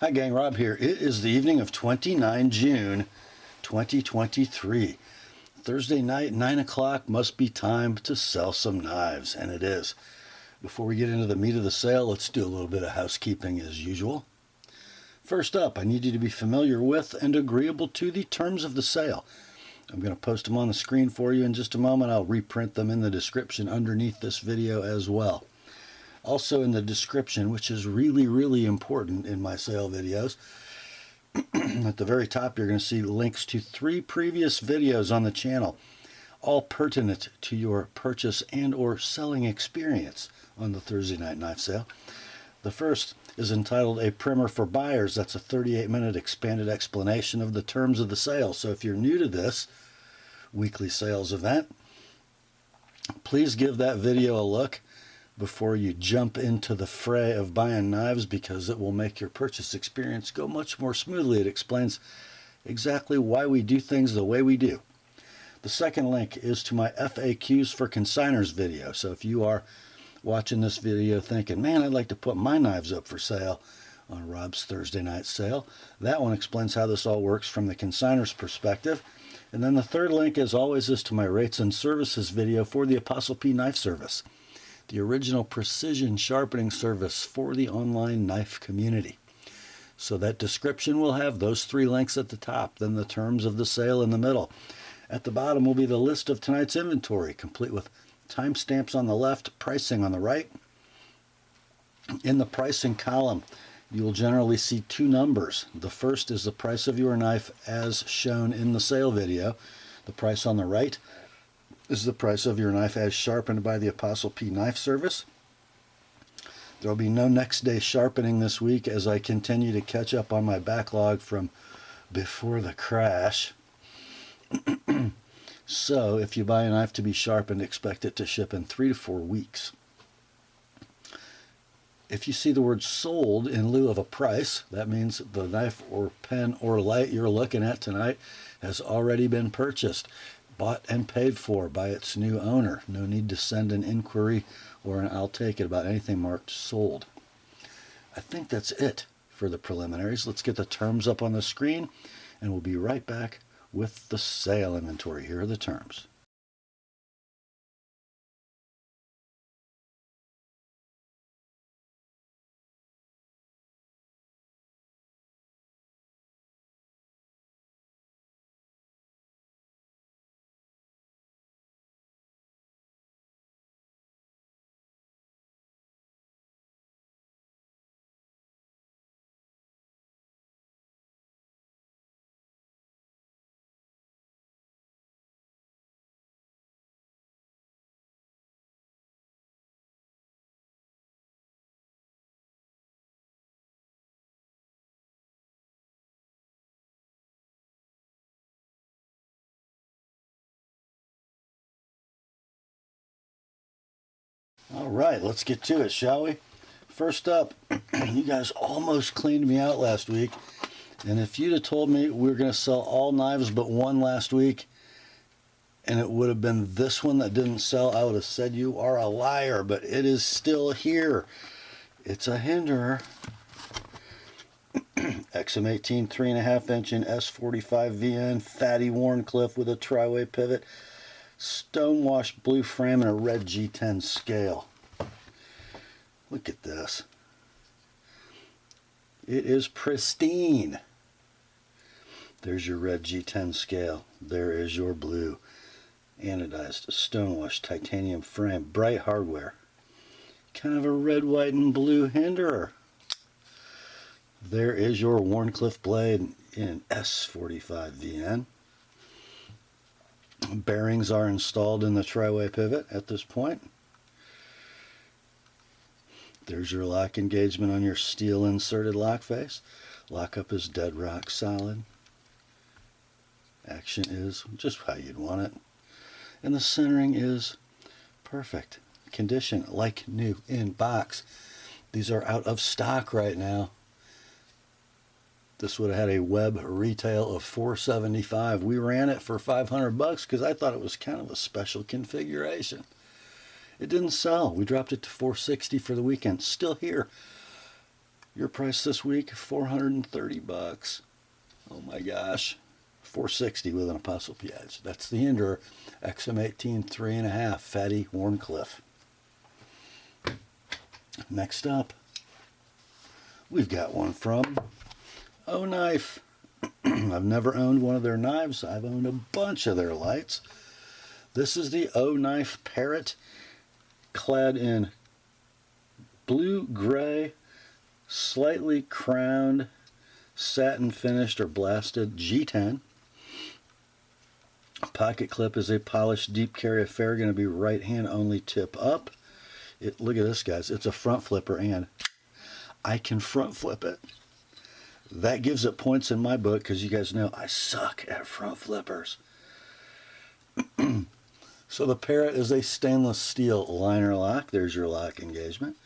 Hi gang, Rob here. It is the evening of 29 June 2023. Thursday night, 9 o'clock, must be time to sell some knives, and it is. Before we get into the meat of the sale, let's do a little bit of housekeeping as usual. First up, I need you to be familiar with and agreeable to the terms of the sale. I'm going to post them on the screen for you in just a moment. I'll reprint them in the description underneath this video as well. Also in the description, which is really important in my sale videos, at the very top you're going to see links to 3 previous videos on the channel, all pertinent to your purchase and or selling experience on the Thursday night knife sale. The first is entitled A Primer for Buyers. That's a 38-minute expanded explanation of the terms of the sale. So if you're new to this weekly sales event, please give that video a look before you jump into the fray of buying knives, because it will make your purchase experience go much more smoothly. It explains exactly why we do things the way we do. The second link is to my FAQs for Consignors video. So if you are watching this video thinking, man, I'd like to put my knives up for sale on Rob's Thursday night sale, that one explains how this all works from the Consignors perspective. And then the third link, as always, is to my rates and services video for TheApostleP Knife Service, the original precision sharpening service for the online knife community. So that description will have those 3 links at the top, then the terms of the sale in the middle. At the bottom will be the list of tonight's inventory, complete with timestamps on the left, pricing on the right. In the pricing column, you will generally see 2 numbers. The first is the price of your knife as shown in the sale video. The price on the right is the price of your knife as sharpened by the TheApostleP Knife Service. There will be no next day sharpening this week as I continue to catch up on my backlog from before the crash. So if you buy a knife to be sharpened, expect it to ship in 3 to 4 weeks. If you see the word sold in lieu of a price, that means the knife or pen or light you're looking at tonight has already been purchased, bought and paid for by its new owner. No need to send an inquiry or an I'll take it about anything marked sold. I think that's it for the preliminaries. Let's get the terms up on the screen and we'll be right back with the sale inventory. Here are the terms. All right, let's get to it, shall we? First up, you guys almost cleaned me out last week, and if you'd have told me we were going to sell all knives but one last week, and it would have been this one that didn't sell, I would have said you are a liar, but it is still here. It's a Hinderer XM18 3.5 inch in S45 VN, fatty Wharncliffe with a tri-way pivot, stonewashed blue frame, and a red G10 scale. Look at this. It is pristine. There's your red G10 scale. There is your blue anodized stonewashed titanium frame, bright hardware. Kind of a red, white, and blue Hinderer. There is your Wharncliffe blade in S45 VN. Bearings are installed in the tri-way pivot at this point. There's your lock engagement on your steel inserted lock face. Lockup is dead rock solid. Action is just how you'd want it. And the centering is perfect. Condition like new in box. These are out of stock right now. This would have had a web retail of $475. We ran it for $500 because I thought it was kind of a special configuration. It didn't sell. We dropped it to $460 for the weekend. Still here. Your price this week, $430. Oh my gosh. $460 with an ApostleP edge. That's the Hinderer XM18 3.5 Fatty Wharncliffe. Next up, we've got one from Oknife. I've never owned one of their knives. I've owned a bunch of their lights. This is the Oknife Parrot, clad in blue-gray, slightly crowned, satin finished or blasted G10. Pocket clip is a polished deep carry affair, going to be right hand only, tip up. Look at this, guys. It's a front flipper, and I can front flip it. That gives it points in my book, because you guys know I suck at front flippers. So the Parrot is a stainless steel liner lock. There's your lock engagement.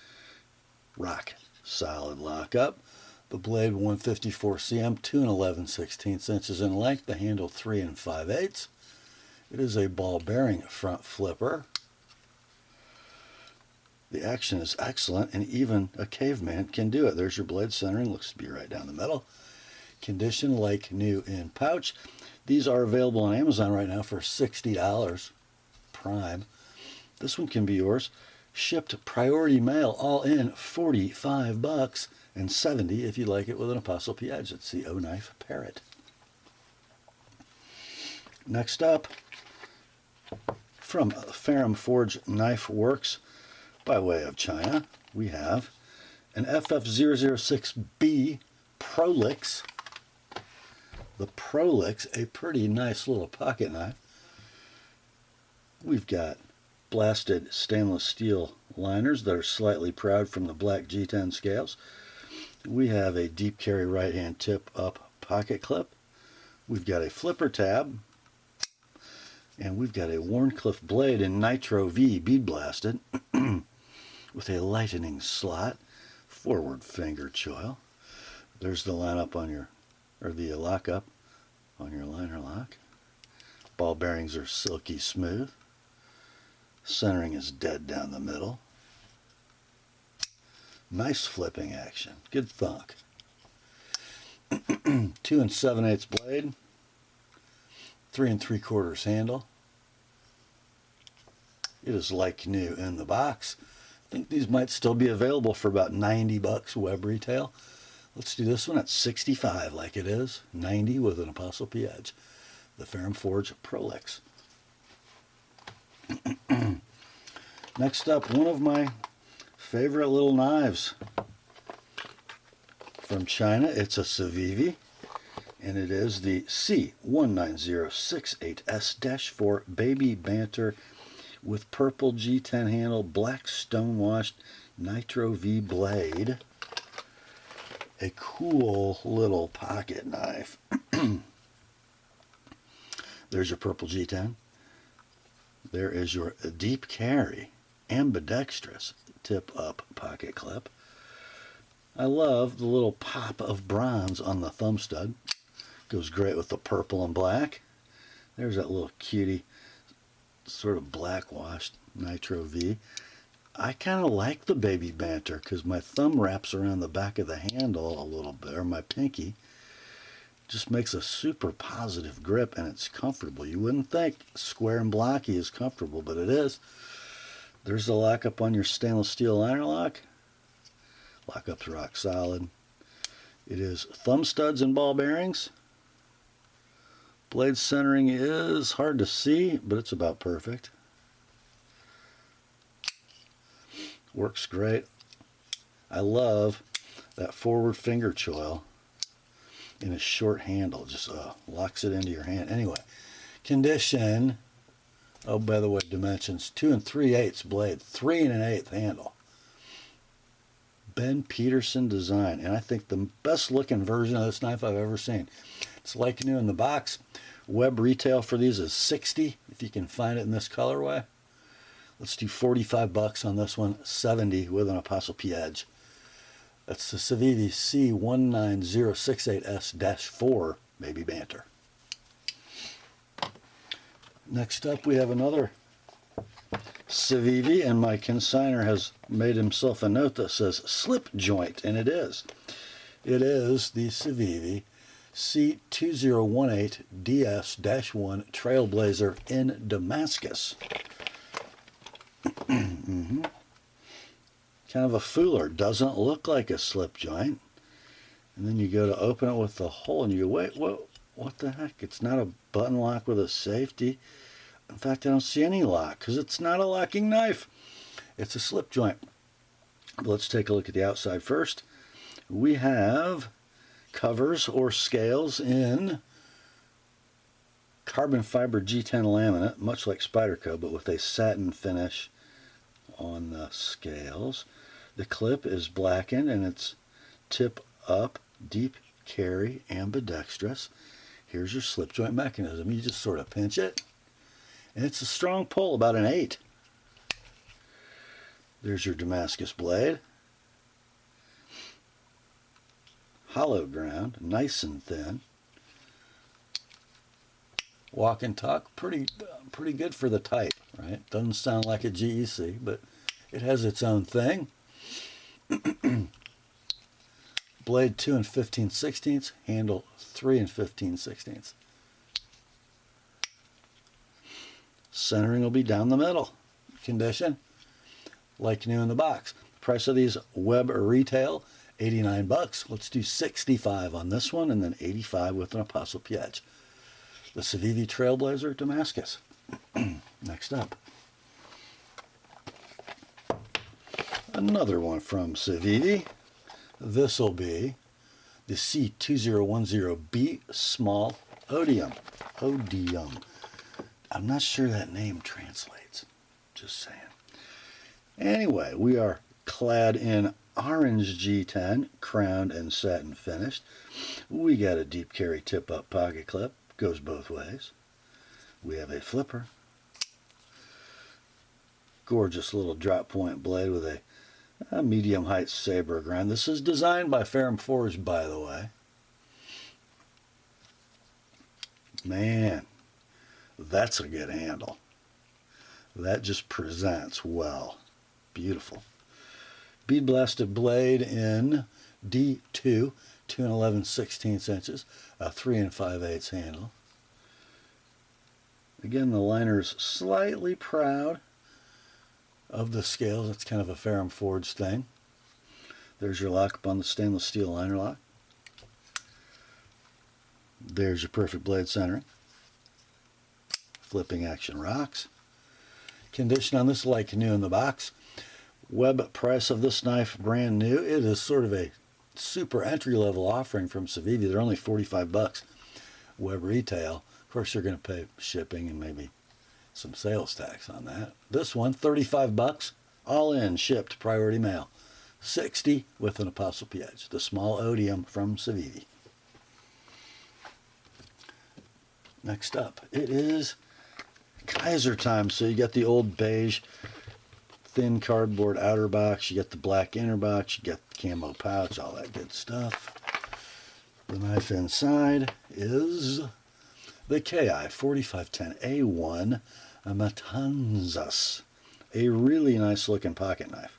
Rock solid lockup. The blade 154 cm, 2 11/16 inches in length. The handle 3 5/8. It is a ball bearing front flipper. The action is excellent, and even a caveman can do it. There's your blade centering. Looks to be right down the middle. Condition like new in pouch. These are available on Amazon right now for $60 Prime. This one can be yours. Shipped priority mail, all in $45 and $70 if you like it with an ApostleP edge. It's the Oknife Parrot. Next up, from Ferrum Forge Knife Works, by way of China, we have an FF006B Prolix. The Prolix, a pretty nice little pocket knife. We've got blasted stainless steel liners that are slightly proud from the black G10 scales. We have a deep carry right hand tip up pocket clip. We've got a flipper tab. And we've got a Wharncliffe blade in Nitro V bead blasted with a lightening slot, forward finger choil. There's the lineup on your, or the lockup on your liner lock. Ball bearings are silky smooth. Centering is dead down the middle. Nice flipping action. Good thunk. 2 7/8 blade. 3 3/4 handle. It is like new in the box. I think these might still be available for about $90 web retail. Let's do this one at $65 like it is. $90 with an ApostleP edge. The Ferrum Forge Prolix. Next up, one of my favorite little knives from China. It's a Civivi, and it is the C19068S-4 Baby Banter with purple G10 handle, black stonewashed Nitro V blade. A cool little pocket knife. There's your purple G10. There is your deep carry, ambidextrous tip up pocket clip. I love the little pop of bronze on the thumb stud. Goes great with the purple and black. There's that little cutie, sort of black washed Nitro V. I kind of like the Baby Banter because my thumb wraps around the back of the handle a little bit, or my pinky. Just makes a super positive grip, and it's comfortable. You wouldn't think square and blocky is comfortable, but it is. There's the lockup on your stainless steel liner lock. Lockup's rock solid. It is thumb studs and ball bearings. Blade centering is hard to see, but it's about perfect. Works great. I love that forward finger choil in a short handle. Just locks it into your hand. Anyway, condition. Oh, by the way, dimensions: 2 3/8 blade, 3 1/8 handle. Ben Peterson design, and I think the best looking version of this knife I've ever seen. It's like new in the box. Web retail for these is $60 if you can find it in this colorway. Let's do $45 on this one, $70 with an ApostleP edge. That's the Civivi C19068S-4 Baby Banter. Next up, we have another Civivi, and my consignor has made himself a note that says slip joint, and it is. It is the Civivi C2018DS-1 Trailblazer in Damascus. Kind of a fooler. Doesn't look like a slip joint. And then you go to open it with the hole and you go, wait, what the heck? It's not a button lock with a safety. In fact, I don't see any lock because it's not a locking knife. It's a slip joint. But let's take a look at the outside first. We have covers or scales in carbon fiber G10 laminate, much like Spyderco, but with a satin finish on the scales. The clip is blackened and it's tip up, deep carry, ambidextrous. Here's your slip joint mechanism. You just sort of pinch it, and it's a strong pull, about an 8. There's your Damascus blade. Hollow ground, nice and thin. Walk and talk, pretty good for the type, right? Doesn't sound like a GEC, but it has its own thing. Blade 2 15/16, handle 3 15/16. Centering will be down the middle. Condition, like new in the box. Price of these web retail, 89 bucks. Let's do 65 on this one, and then 85 with an ApostleP edge. The Civivi Trailblazer Damascus. Next up, another one from Civivi. This will be the C2010B Small Odium. Odium. I'm not sure that name translates. Just saying. Anyway, we are clad in orange G10, crowned and satin finished. We got a deep carry tip-up pocket clip. Goes both ways. We have a flipper. Gorgeous little drop point blade with a medium height saber grind. This is designed by Ferrum Forged, by the way. Man, that's a good handle. That just presents well. Beautiful. Bead blasted blade in D2, 2 11/16 inches, a 3 5/8 handle. Again, the liner's slightly proud of the scales. It's kind of a Ferrum Forged thing. There's your lock up on the stainless steel liner lock. There's your perfect blade centering. Flipping action rocks. Condition on this like new in the box. Web price of this knife brand new. It is sort of a super entry level offering from Civivi. They're only 45 bucks web retail. Of course, you're going to pay shipping and maybe some sales tax on that. This one, 35 bucks, all in, shipped, priority mail. 60 with an ApostleP edge. The small Odium from Civivi. Next up, it is Kizer time. So you got the old beige thin cardboard outer box, you get the black inner box, you get the camo pouch, all that good stuff. The knife inside is the KI 4510A1 Matanzas, a really nice looking pocket knife.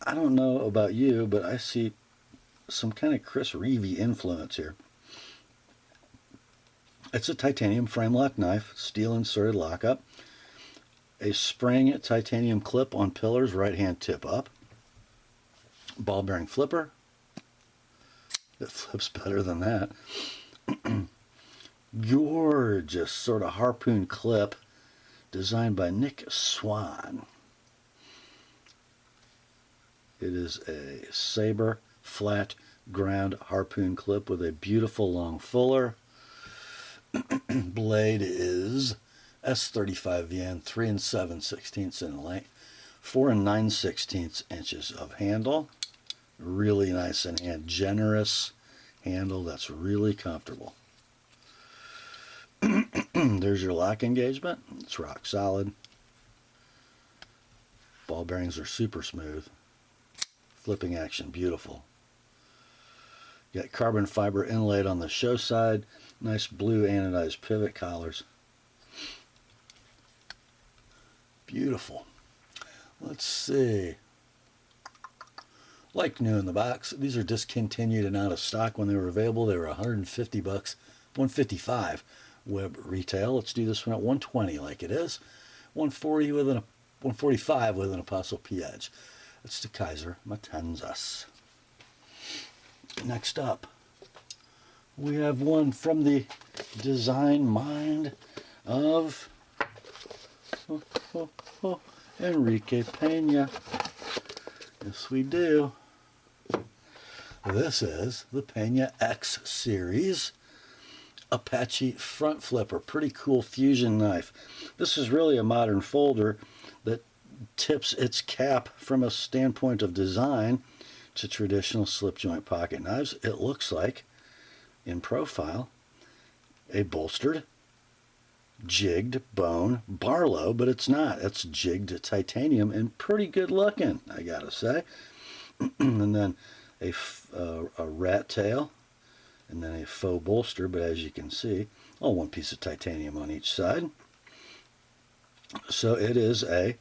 I don't know about you, but I see some kind of Chris Reevey influence here. It's a titanium frame lock knife, steel inserted lockup, a spring titanium clip on pillars, right hand tip up, ball bearing flipper. It flips better than that. Gorgeous sort of harpoon clip designed by Nick Swan. It is a saber flat ground harpoon clip with a beautiful long fuller. Blade is S35VN, 3 7/16 in length, 4 9/16 inches of handle. Really nice in hand, generous handle that's really comfortable. There's your lock engagement. It's rock solid. Ball bearings are super smooth. Flipping action, beautiful. You got carbon fiber inlaid on the show side. Nice blue anodized pivot collars. Beautiful. Let's see. Like new in the box, these are discontinued and out of stock. When they were available, they were 150 bucks, 155 web retail. Let's do this one at 120 like it is. 140 with an 145 with an ApostleP edge. It's the Kizer Matanzas. Next up, we have one from the design mind of Enrique Pena. Yes, we do. This is the Pena X series Apache front flipper. Pretty cool fusion knife. This is really a modern folder that tips its cap from a standpoint of design to traditional slip joint pocket knives. It looks like, in profile, a bolstered, jigged bone Barlow, but it's not. It's jigged titanium and pretty good looking, I gotta say. And then a rat tail, and then a faux bolster, but as you can see, all one piece of titanium on each side. So it is a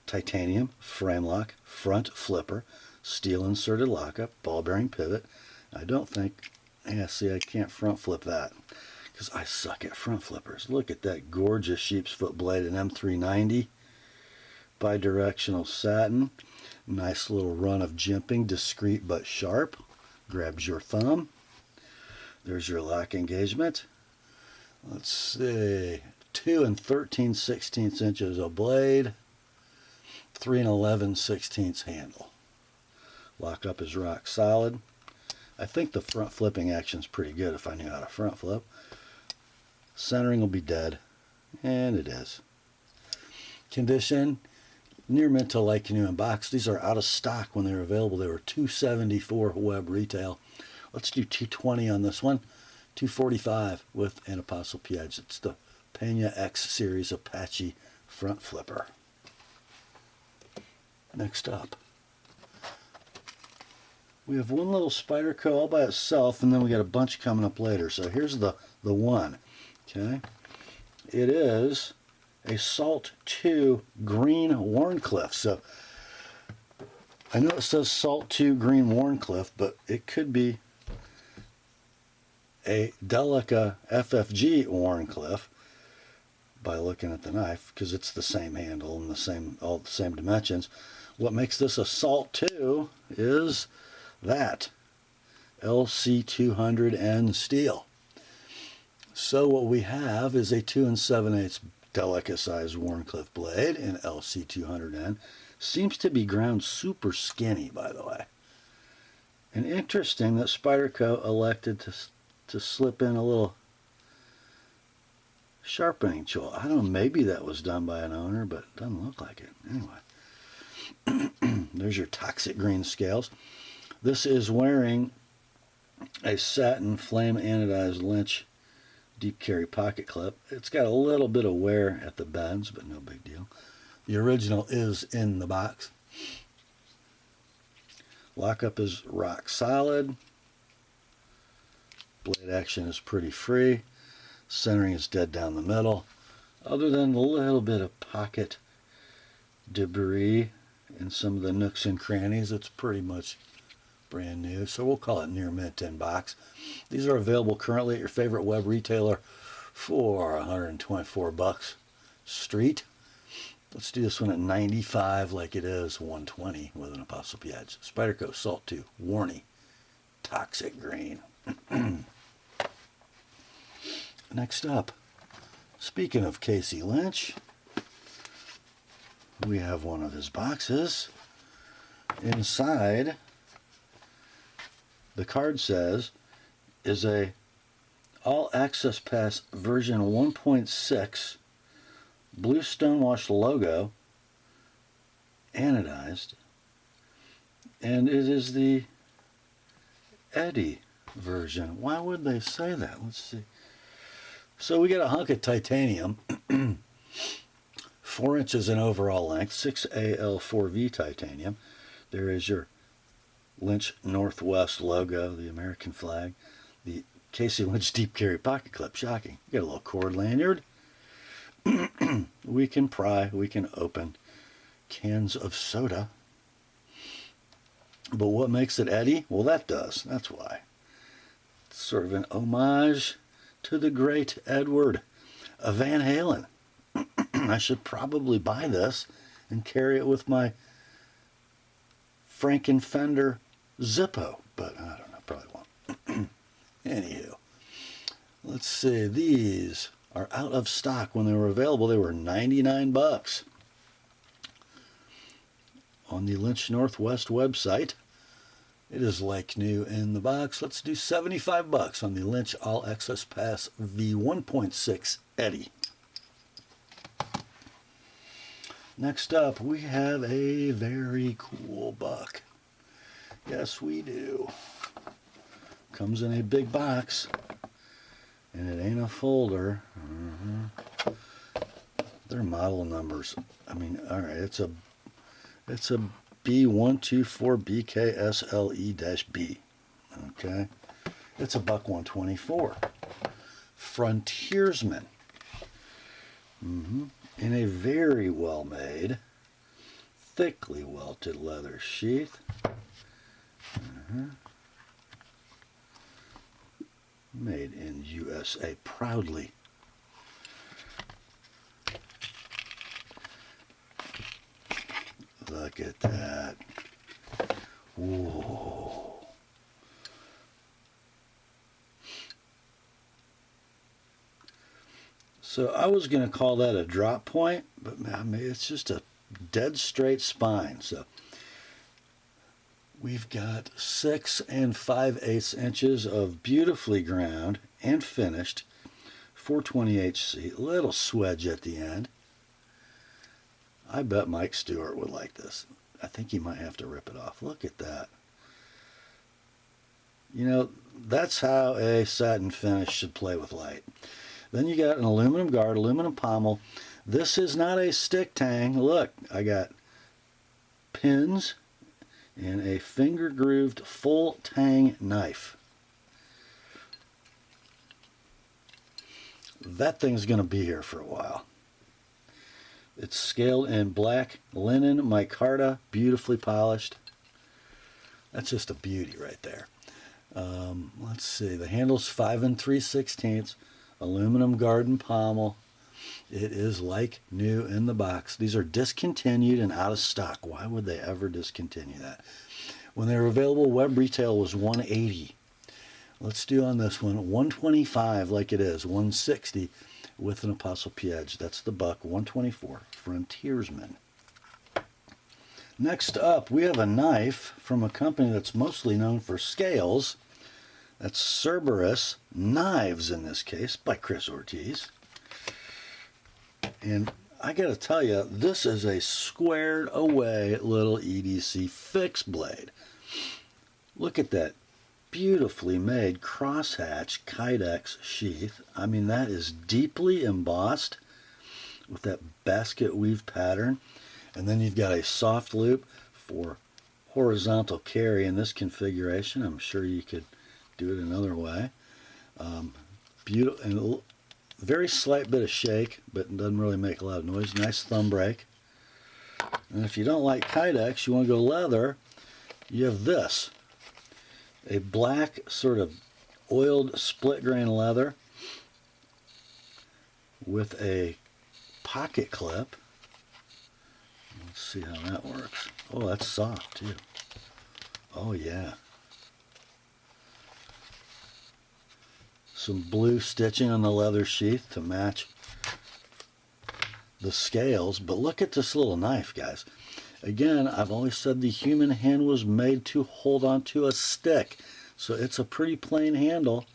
titanium frame lock front flipper, steel inserted lockup, ball bearing pivot. I don't think, yeah, see, I can't front flip that because I suck at front flippers. Look at that gorgeous sheep's foot blade, an M390, bidirectional satin, nice little run of jimping, discreet but sharp, grabs your thumb. There's your lock engagement. Let's see, 2 13/16 inches of blade, 3 11/16 handle. Lockup is rock solid. I think the front flipping action is pretty good if I knew how to front flip. Centering will be dead, and it is. Condition, near mint to like new in box. These are out of stock when they were available. They were $274 web retail. Let's do $220 on this one. $245 with an ApostleP edge. It's the Pena X series Apache front flipper. Next up, we have one little Spyderco all by itself, and then we got a bunch coming up later. So here's the one. Okay, it is a Salt 2 green Wharncliffe. So I know it says Salt 2 green Wharncliffe, but it could be a Delica FFG Wharncliffe by looking at the knife, because it's the same handle and all the same dimensions. What makes this a Salt 2 is that LC200N steel. So what we have is a 2 7/8 Delica size Wharncliffe blade in LC200N. Seems to be ground super skinny, by the way. And interesting that Spyderco elected to slip in a little sharpening tool. I don't know, maybe that was done by an owner, but it doesn't look like it. Anyway, there's your toxic green scales. This is wearing a satin flame anodized Lynch deep carry pocket clip. It's got a little bit of wear at the bends, but no big deal. The original is in the box. Lockup is rock solid. Blade action is pretty free. Centering is dead down the middle. Other than a little bit of pocket debris in some of the nooks and crannies, it's pretty much brand new. So we'll call it near mint in box. These are available currently at your favorite web retailer for 124 bucks street. Let's do this one at 95 like it is 120 with an ApostleP edge. Spyderco Salt 2 Wharnie Toxic Green. Next up, speaking of Casey Lynch, we have one of his boxes. Inside, the card says, is a All Access Pass version 1.6 blue stonewash logo, anodized, and it is the Eddie version. Why would they say that? Let's see. So we get a hunk of titanium, 4 inches in overall length, 6AL4V titanium. There is your Lynch Northwest logo, the American flag, the Casey Lynch deep carry pocket clip. Shocking. You got a little cord lanyard. We can pry, we can open, cans of soda. But what makes it Eddie? Well, that does. That's why. It's sort of an homage to the great Edward Van Halen. I should probably buy this and carry it with my Frankenfender Zippo, but I don't know, probably won't. Anywho, let's see, these are out of stock. When they were available, they were 99 bucks on the Lynch Northwest website. It is like new in the box. Let's do 75 bucks on the Lynch All Access Pass V1.6 Eddie. Next up, we have a very cool buck. Yes, we do. Comes in a big box, and it ain't a folder. Their model numbers. I mean, all right, it's a B124BKSLE-B. Okay, it's a buck 124. Frontiersman. In a very well made, thickly welted leather sheath. Made in USA proudly. Look at that. Whoa. So I was going to call that a drop point, but I mean, it's just a dead straight spine. So we've got 6 5/8 inches of beautifully ground and finished 420 HC, a little swedge at the end. I bet Mike Stewart would like this. I think he might have to rip it off. Look at that. You know, that's how a satin finish should play with light. Then you got an aluminum guard, aluminum pommel. This is not a stick tang. Look, I got pins and a finger grooved full tang knife. That thing's going to be here for a while. It's scaled in black linen micarta, beautifully polished. That's just a beauty right there. Let's see, the handle's 5 3/16, aluminum garden pommel. It is like new in the box. These are discontinued and out of stock. Why would they ever discontinue that? When they were available, web retail was $180. Let's do on this one $125 like it is, $160 with an ApostleP edge. That's the buck, $124, Frontiersman. Next up, we have a knife from a company that's mostly known for scales. That's Cerberus Knives in this case, by Chris Ortiz. And I got to tell you, this is a squared away little EDC fixed blade. Look at that beautifully made crosshatch Kydex sheath. I mean, that is deeply embossed with that basket weave pattern. And then you've got a soft loop for horizontal carry in this configuration. I'm sure you could do it another way. Beautiful, and very slight bit of shake, but it doesn't really make a lot of noise. Nice thumb break. And if you don't like Kydex, you want to go leather, you have this. A black sort of oiled split grain leather with a pocket clip. Let's see how that works. Oh, that's soft too. Oh yeah. Some blue stitching on the leather sheath to match the scales. But look at this little knife, guys. Again, I've always said the human hand was made to hold onto a stick. So it's a pretty plain handle,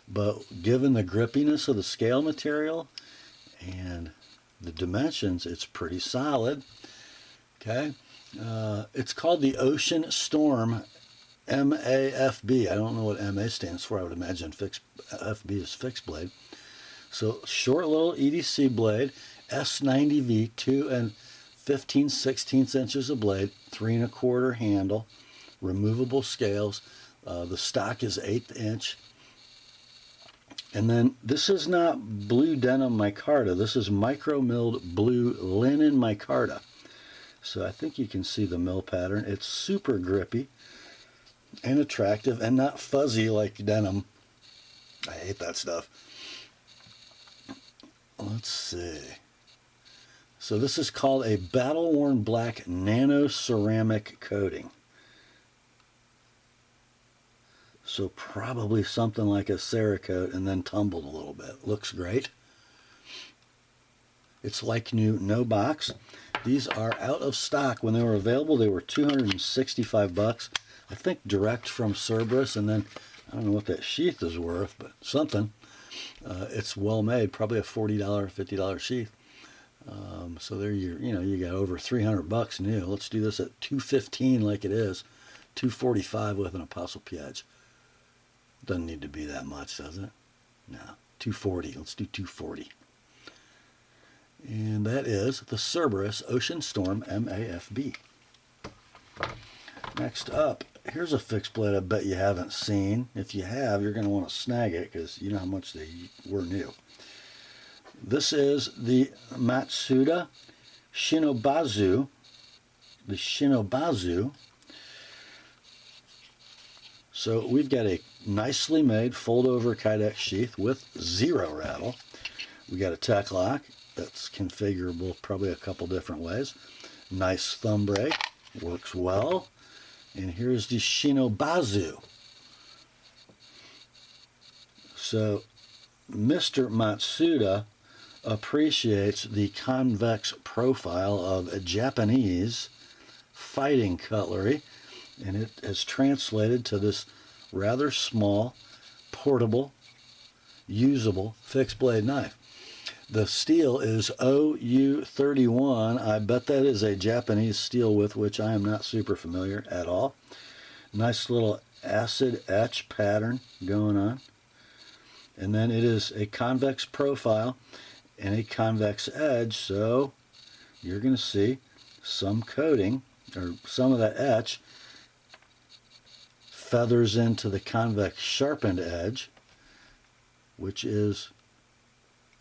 but given the grippiness of the scale material and the dimensions, it's pretty solid. Okay. It's called the Ocean Storm MAFB. I don't know what MA stands for. I would imagine FB is fixed blade. So short little EDC blade, S90V, 2 15/16 inches of blade, 3 1/4 handle, removable scales. The stock is 1/8 inch. And then this is not blue denim micarta. This is micro milled blue linen micarta. So I think you can see the mill pattern. It's super grippy and attractive and not fuzzy like denim. I hate that stuff. Let's see. So this is called a battle-worn black nano ceramic coating. So probably something like a Cerakote and then tumbled a little bit. Looks great. It's like new, no box. These are out of stock. When they were available, they were $265. I think direct from Cerberus, and then I don't know what that sheath is worth, but something. It's well made, probably a $40, $50 sheath. So there you got over $300 new. Let's do this at $215 like it is, $245 with an ApostleP edge. Doesn't need to be that much, does it? No, $240. Let's do $240. And that is the Cerberus Ocean Storm MAFB. Next up, here's a fixed blade I bet you haven't seen. If you have, you're going to want to snag it because you know how much they were new. This is the Matsuda Shinobazu. The Shinobazu. So we've got a nicely made fold-over Kydex sheath with 0 rattle. We got a tech lock that's configurable probably a couple different ways. Nice thumb brake, works well. And here's the Shinobazu. So Mr. Matsuda appreciates the convex profile of a Japanese fighting cutlery, and it has translated to this rather small, portable, usable fixed blade knife. The steel is OU31. I bet that is a Japanese steel with which I am not super familiar at all. Nice little acid etch pattern going on. And then it is a convex profile and a convex edge, so you're going to see some coating, or some of that etch feathers into the convex sharpened edge, which is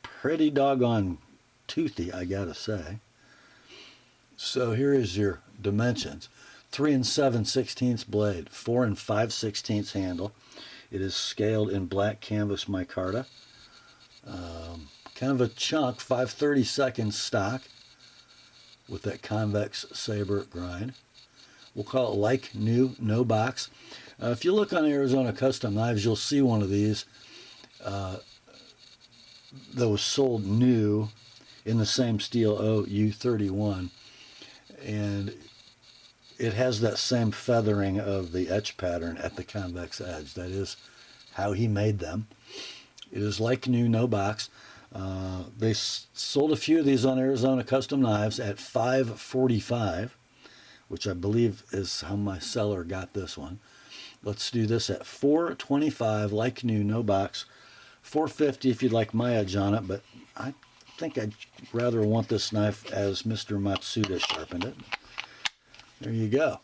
pretty doggone toothy, I gotta say. So here is your dimensions. 3 7/16 blade, 4 5/16 handle. It is scaled in black canvas micarta. Kind of a chunk, 5/32 stock with that convex saber grind. We'll call it like new, no box. If you look on Arizona Custom Knives, you'll see one of these that was sold new in the same steel OU31, and it has that same feathering of the etch pattern at the convex edge. That is how he made them. It is like new, no box. They sold a few of these on Arizona Custom Knives at $545, which I believe is how my seller got this one. Let's do this at $425, like new, no box. $450 if you'd like my edge on it, but I think I'd rather want this knife as Mr. Matsuda sharpened it. There you go.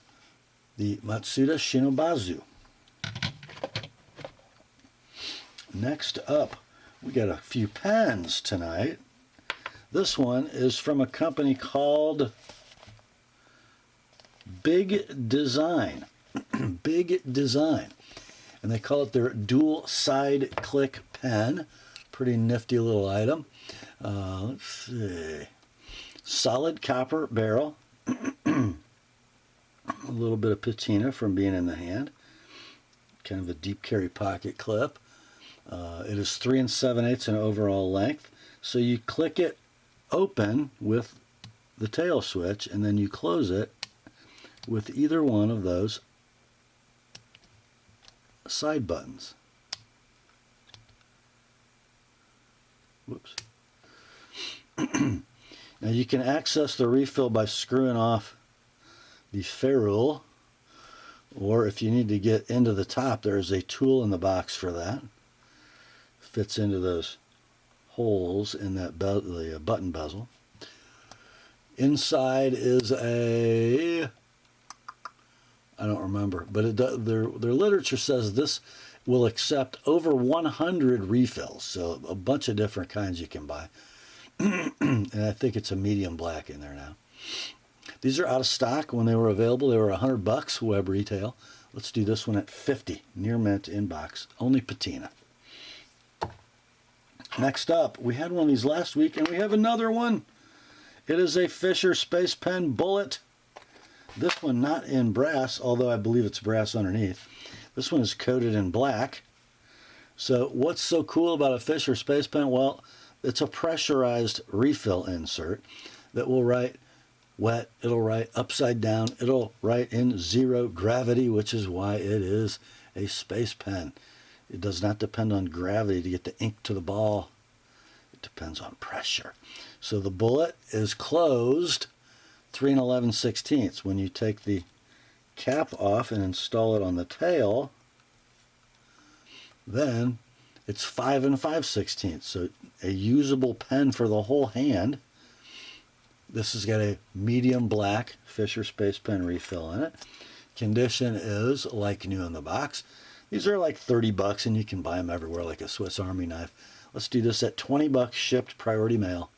The Matsuda Shinobazu. Next up, we got a few pens tonight. This one is from a company called Big Design. Big Design. And they call it their dual side click pen. Pretty nifty little item. Let's see. Solid copper barrel. A little bit of patina from being in the hand. Kind of a deep carry pocket clip. It is 3 7/8 in overall length. So you click it open with the tail switch, and then you close it with either one of those side buttons. Whoops. Now you can access the refill by screwing off the ferrule, or if you need to get into the top, there is a tool in the box for that. Fits into those holes in that the button bezel. Inside is a, I don't remember, but their literature says this will accept over 100 refills, so a bunch of different kinds you can buy. And I think it's a medium black in there now. These are out of stock. When they were available, they were $100 web retail. Let's do this one at $50, near mint in box, only patina. Next up, we had one of these last week, and we have another one. It is a Fisher Space Pen Bullet. This one not in brass, although I believe it's brass underneath. This one is coated in black. So what's so cool about a Fisher Space Pen? Well, it's a pressurized refill insert that will write wet, it'll write upside down, it'll write in zero gravity, which is why it is a space pen. It does not depend on gravity to get the ink to the ball. It depends on pressure. So the bullet is closed 3 11/16. When you take the cap off and install it on the tail, then it's 5 5/16. So a usable pen for the whole hand. This has got a medium black Fisher Space Pen refill in it. Condition is like new in the box. These are like $30 and you can buy them everywhere like a Swiss Army knife. Let's do this at $20 shipped priority mail.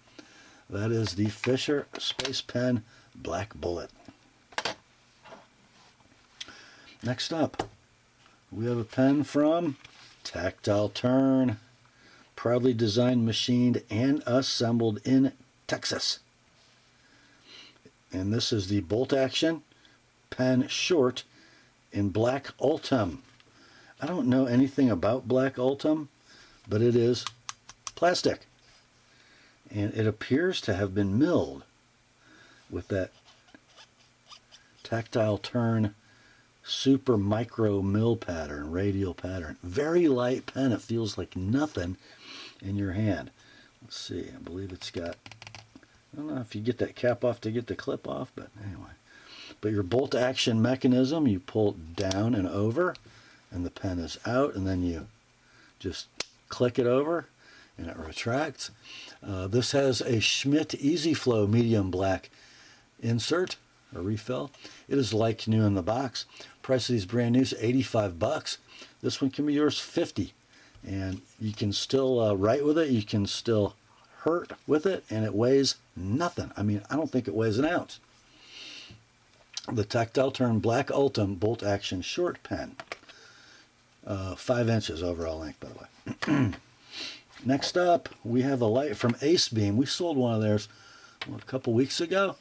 That is the Fisher Space Pen Black Bullet. Next up, we have a pen from Tactile Turn. Proudly designed, machined, and assembled in Texas. And this is the bolt action pen short in black Ultim. I don't know anything about black Ultim, but it is plastic. And it appears to have been milled with that Tactile Turn super micro mill pattern, radial pattern. Very light pen. It feels like nothing in your hand. Let's see. I believe it's got, I don't know if you get that cap off to get the clip off, but anyway. But your bolt action mechanism, you pull down and over, and the pen is out, and then you just click it over, and it retracts. This has a Schmidt Easy Flow medium black insert, or refill. It is like new in the box. Price of these brand new is $85. This one can be yours $50. And you can still write with it, you can still hurt with it, and it weighs nothing. I mean, I don't think it weighs an ounce. The Tactile Turn Black Ultim Bolt Action Short Pen. 5 inches overall length, by the way. Next up, we have a light from Ace Beam. We sold one of theirs a couple weeks ago.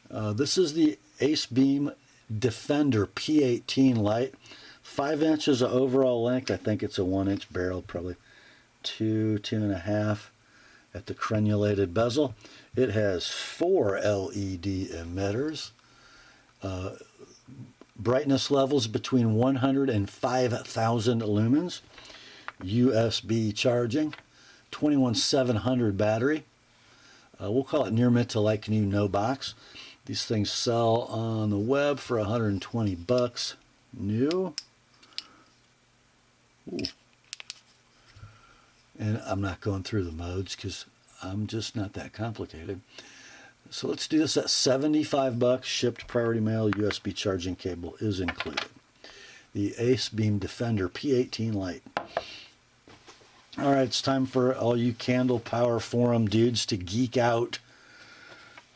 This is the Ace Beam Defender P18 light. 5 inches of overall length. I think it's a 1-inch barrel, probably 2.5 at the crenulated bezel. It has 4 LED emitters. Brightness levels between 100 and 5,000 lumens. USB charging. 21700 battery. We'll call it near mint to like new, no box. These things sell on the web for $120 new. Ooh. And I'm not going through the modes because I'm just not that complicated. So let's do this at $75 shipped priority mail. USB charging cable is included. The Ace Beam Defender P18 light. All right, it's time for all you Candle Power Forum dudes to geek out.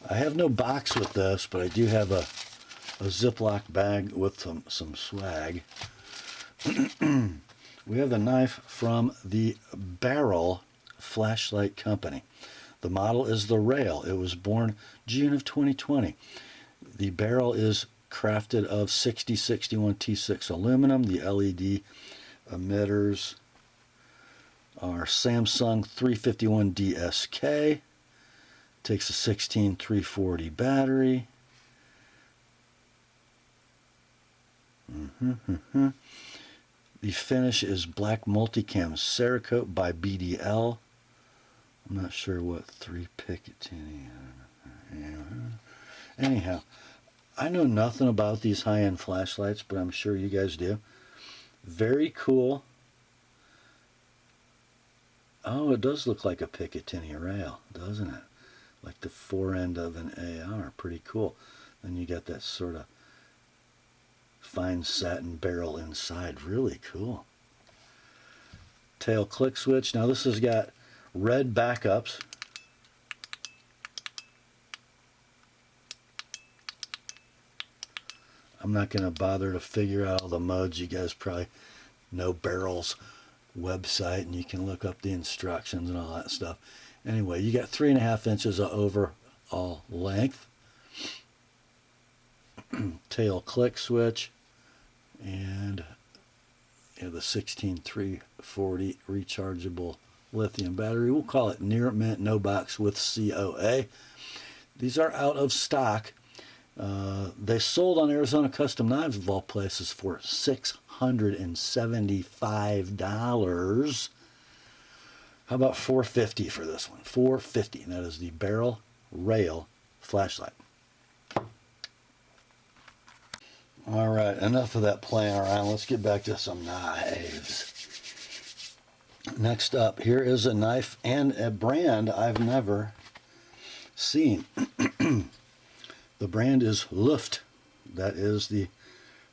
I have no box with this, but I do have a Ziploc bag with some swag. We have the knife from the Barrel Flashlight Company. The model is the Rail. It was born June of 2020. The barrel is crafted of 6061 T6 aluminum. The LED emitters are Samsung 351 DSK. Takes a 16340 battery. The finish is black multicam Cerakote by BDL. I'm not sure what 3 Picatinny. Anyhow, I know nothing about these high-end flashlights, but I'm sure you guys do. Very cool. Oh, it does look like a Picatinny rail, doesn't it? Like the fore end of an AR. Pretty cool. Then you got that sort of fine satin barrel inside. Really cool. Tail click switch. Now this has got red backups. I'm not going to bother to figure out all the modes. You guys probably know Barrel's website, and you can look up the instructions and all that stuff. Anyway, you got 3.5 inches of overall length. Tail click switch, and the 16340 rechargeable lithium battery. We'll call it near mint, no box with COA. These are out of stock. They sold on Arizona Custom Knives of all places for $675. How about $450 for this one? $450. And that is the Barrel Rail flashlight. All right, enough of that playing around. Let's get back to some knives. Next up, here is a knife and a brand I've never seen. The brand is Luft. That is the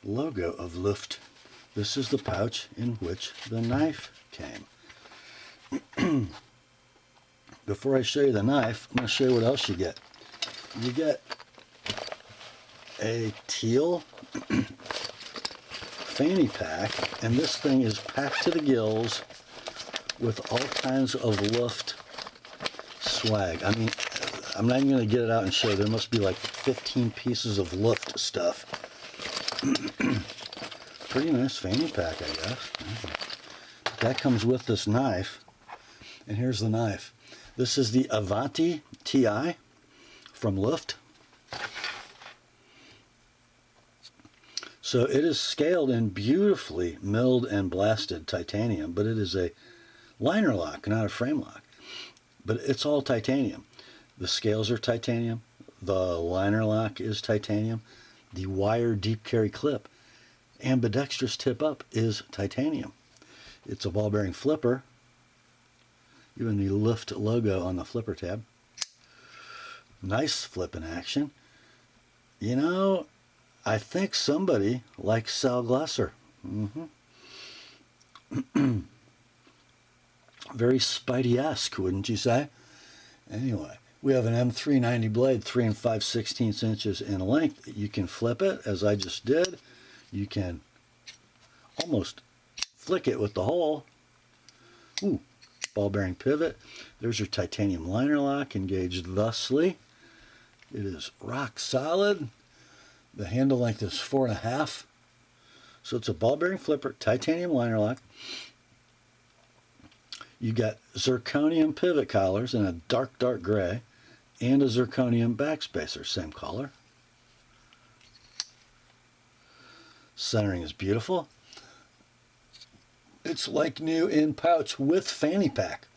logo of Luft. This is the pouch in which the knife came. Before I show you the knife, I'm going to show you what else you get. You get a teal fanny pack, and this thing is packed to the gills with all kinds of Luft swag. I mean, I'm not even going to get it out and show you. There must be like 15 pieces of Luft stuff. Pretty nice fanny pack, I guess. That comes with this knife. And here's the knife. This is the Avanti Ti from Luft. So it is scaled in beautifully milled and blasted titanium, but it is a liner lock, not a frame lock. But it's all titanium. The scales are titanium. The liner lock is titanium. The wire deep carry clip, ambidextrous tip up, is titanium. It's a ball bearing flipper. Even the Luft logo on the flipper tab. Nice flip in action. You know, I think somebody likes Sal Glasser. Very Spidey-esque, wouldn't you say? Anyway, we have an M390 blade, 3 5/16 inches in length. You can flip it, as I just did. You can almost flick it with the hole. Ooh. Ball bearing pivot. There's your titanium liner lock engaged thusly. It is rock solid. The handle length is 4.5. So it's a ball bearing flipper, titanium liner lock. You got zirconium pivot collars in a dark gray and a zirconium backspacer, same color. Centering is beautiful. It's like new in pouch with fanny pack.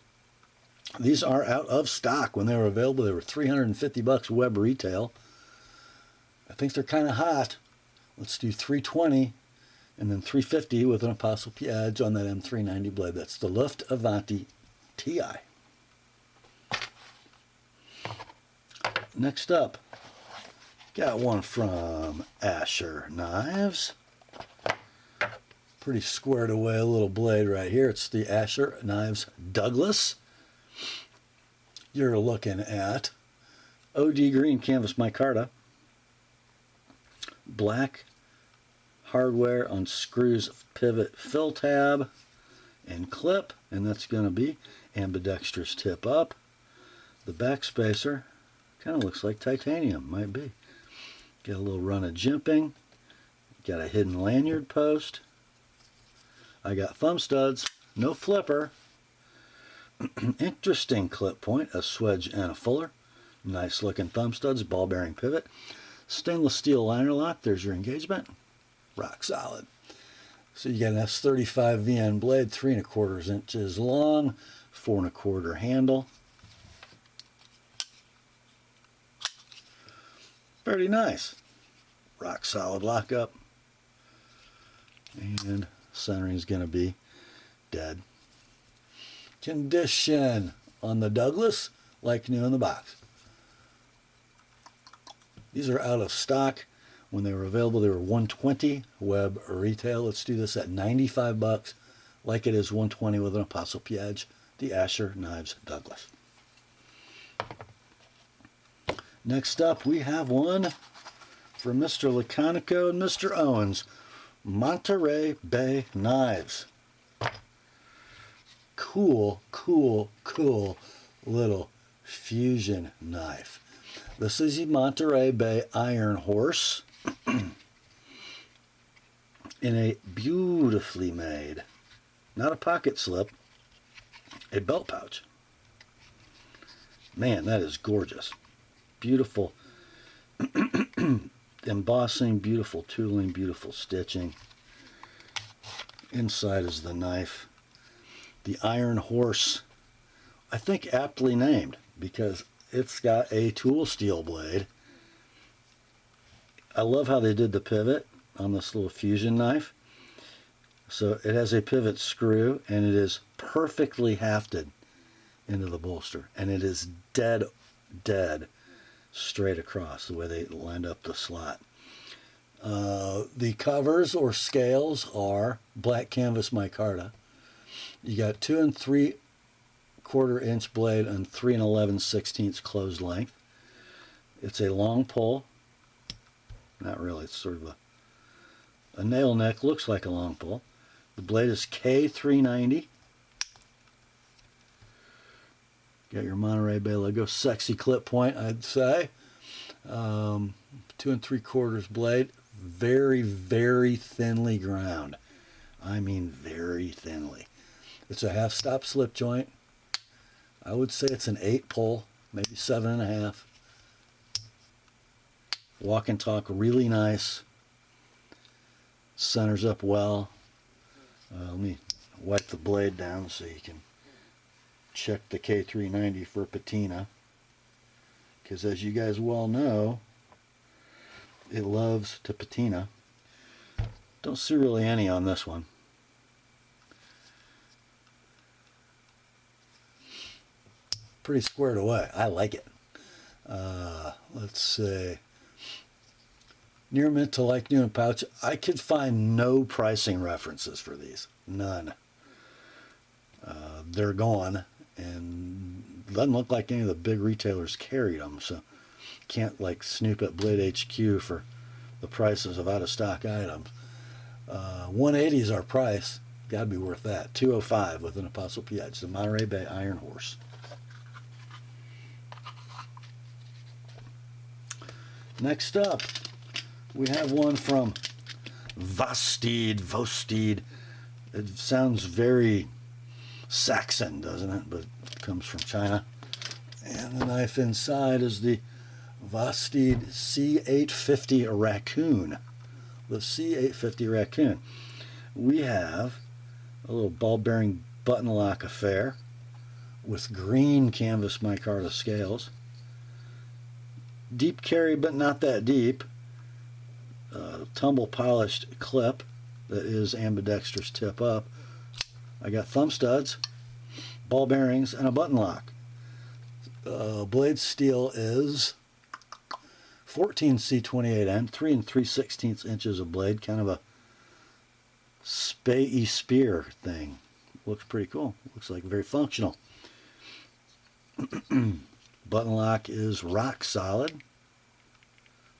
These are out of stock. When they were available, they were $350 web retail. I think they're kind of hot. Let's do $320 and then $350 with an ApostleP edge on that M390 blade. That's the Luft Avanti Ti. Next up, got one from Asher Knives. Pretty squared away little blade right here. It's the Asher Knives Douglas. You're looking at OD green canvas micarta, black hardware on screws, pivot, fill tab, and clip, and that's going to be ambidextrous tip up. The backspacer kind of looks like titanium, might be. Got a little run of jimping. Got a hidden lanyard post. I got thumb studs, no flipper. Interesting clip point, a swedge and a fuller. Nice looking thumb studs, ball bearing pivot. Stainless steel liner lock, there's your engagement. Rock solid. So you got an S35 VN blade, 3 1/4 inches long, 4 1/4 handle. Pretty nice. Rock solid lockup. And centering is going to be dead. Condition on the Douglas, like new in the box. These are out of stock. When they were available, they were $120 web retail. Let's do this at $95, like it is $120 with an ApostleP edge, the Asher Knives Douglas. Next up, we have one for Mr. Laconico and Mr. Owens, Monterey Bay Knives. Cool, cool, cool little fusion knife. This is the Monterey Bay Iron Horse in a beautifully made, not a pocket slip, a belt pouch. Man, that is gorgeous. Beautiful embossing, beautiful tooling, beautiful stitching. Inside is the knife. The Iron Horse, I think aptly named, because it's got a tool steel blade. I love how they did the pivot on this little fusion knife. So it has a pivot screw, and it is perfectly hafted into the bolster, and it is dead straight across the way they lined up the slot. The covers or scales are black canvas micarta. You got 2 3/4 inch blade and 3 11/16 closed length. It's a long pull. Not really, it's sort of a nail neck, looks like a long pull. The blade is K390. Got your Monterey Bay logo. Sexy clip point, I'd say. 2 3/4 blade. Very, very thinly ground. I mean very thinly. It's a half stop slip joint. I would say it's an 8 pull, maybe 7.5. Walk and talk, really nice. Centers up well. Let me wipe the blade down so you can check the K390 for patina, because as you guys well know, it loves to patina. Don't see really any on this one. Pretty squared away. I like it. Let's see. Near mint to like new in pouch. I could find no pricing references for these. None. They're gone, and doesn't look like any of the big retailers carried them, so can't like snoop at Blade HQ for the prices of out of stock items. 180 is our price. Got to be worth that. 205 with an Apostle P edge. The Monterey Bay Iron Horse. Next up, we have one from Vosted. It sounds very Saxon, doesn't it? But it comes from China. And the knife inside is the Vosted C850 Raccoon. The C850 Raccoon. We have a little ball bearing button lock affair with green canvas micarta scales. Deep carry, but not that deep. Tumble polished clip that is ambidextrous tip up. I got thumb studs, ball bearings, and a button lock. Blade steel is 14C28N, 3 3/16 inches of blade, kind of a spay-y spear thing. Looks pretty cool. Looks like very functional. Button lock is rock solid.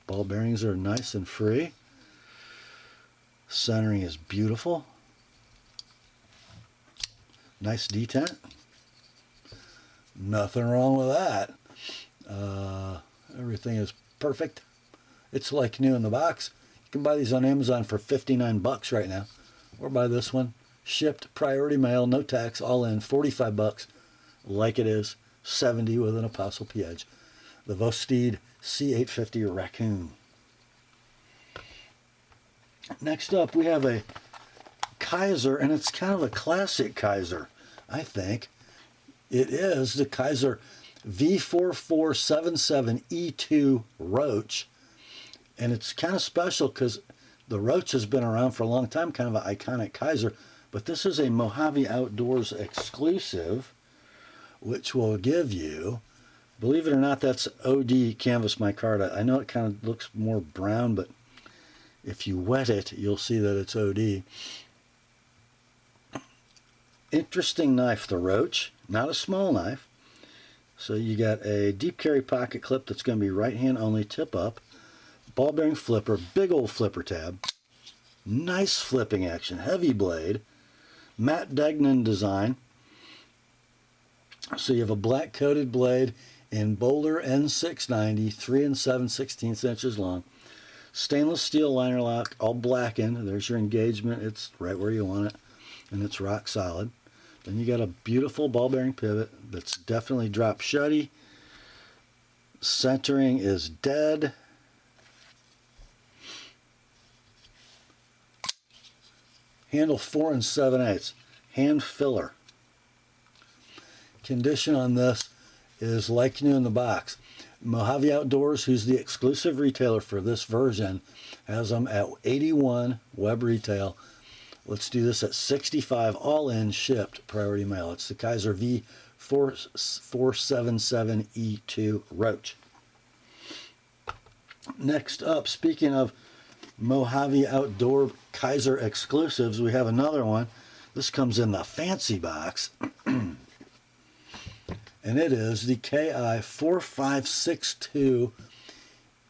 Ball bearings are nice and free. Centering is beautiful. Nice detent. Nothing wrong with that. Everything is perfect. It's like new in the box. You can buy these on Amazon for $59 right now. Or buy this one. Shipped, priority mail, no tax, all in, $45 like it is. 70 with an Apostle P edge. The Vosted C850 Raccoon. Next up, we have a Kizer, and it's kind of a classic Kizer, I think. It is the Kizer V4477E2 Roach, and it's kind of special because the Roach has been around for a long time, kind of an iconic Kizer, but this is a Mojave Outdoors exclusive, which will give you, believe it or not, that's OD canvas micarta. I know it kind of looks more brown, but if you wet it, you'll see that it's OD. Interesting knife, the Roach. Not a small knife. So you got a deep carry pocket clip that's going to be right hand only, tip up. ball bearing flipper, big old flipper tab, nice flipping action, heavy blade, Matt Degnan design. So you have a black coated blade in Boulder N690, 3 7/16 inches long. Stainless steel liner lock, all blackened. There's your engagement. It's right where you want it, and it's rock solid. Then you got a beautiful ball bearing pivot that's definitely drop shutty. Centering is dead. Handle 4 7/8, hand filler. Condition on this is like new in the box. Mojave Outdoors, who's the exclusive retailer for this version, has them at 81 web retail. Let's do this at 65 all in shipped priority mail. It's the Kizer V477E2 Roach. Next up, speaking of Mojave Outdoor Kizer exclusives, we have another one. This comes in the fancy box. And it is the KI4562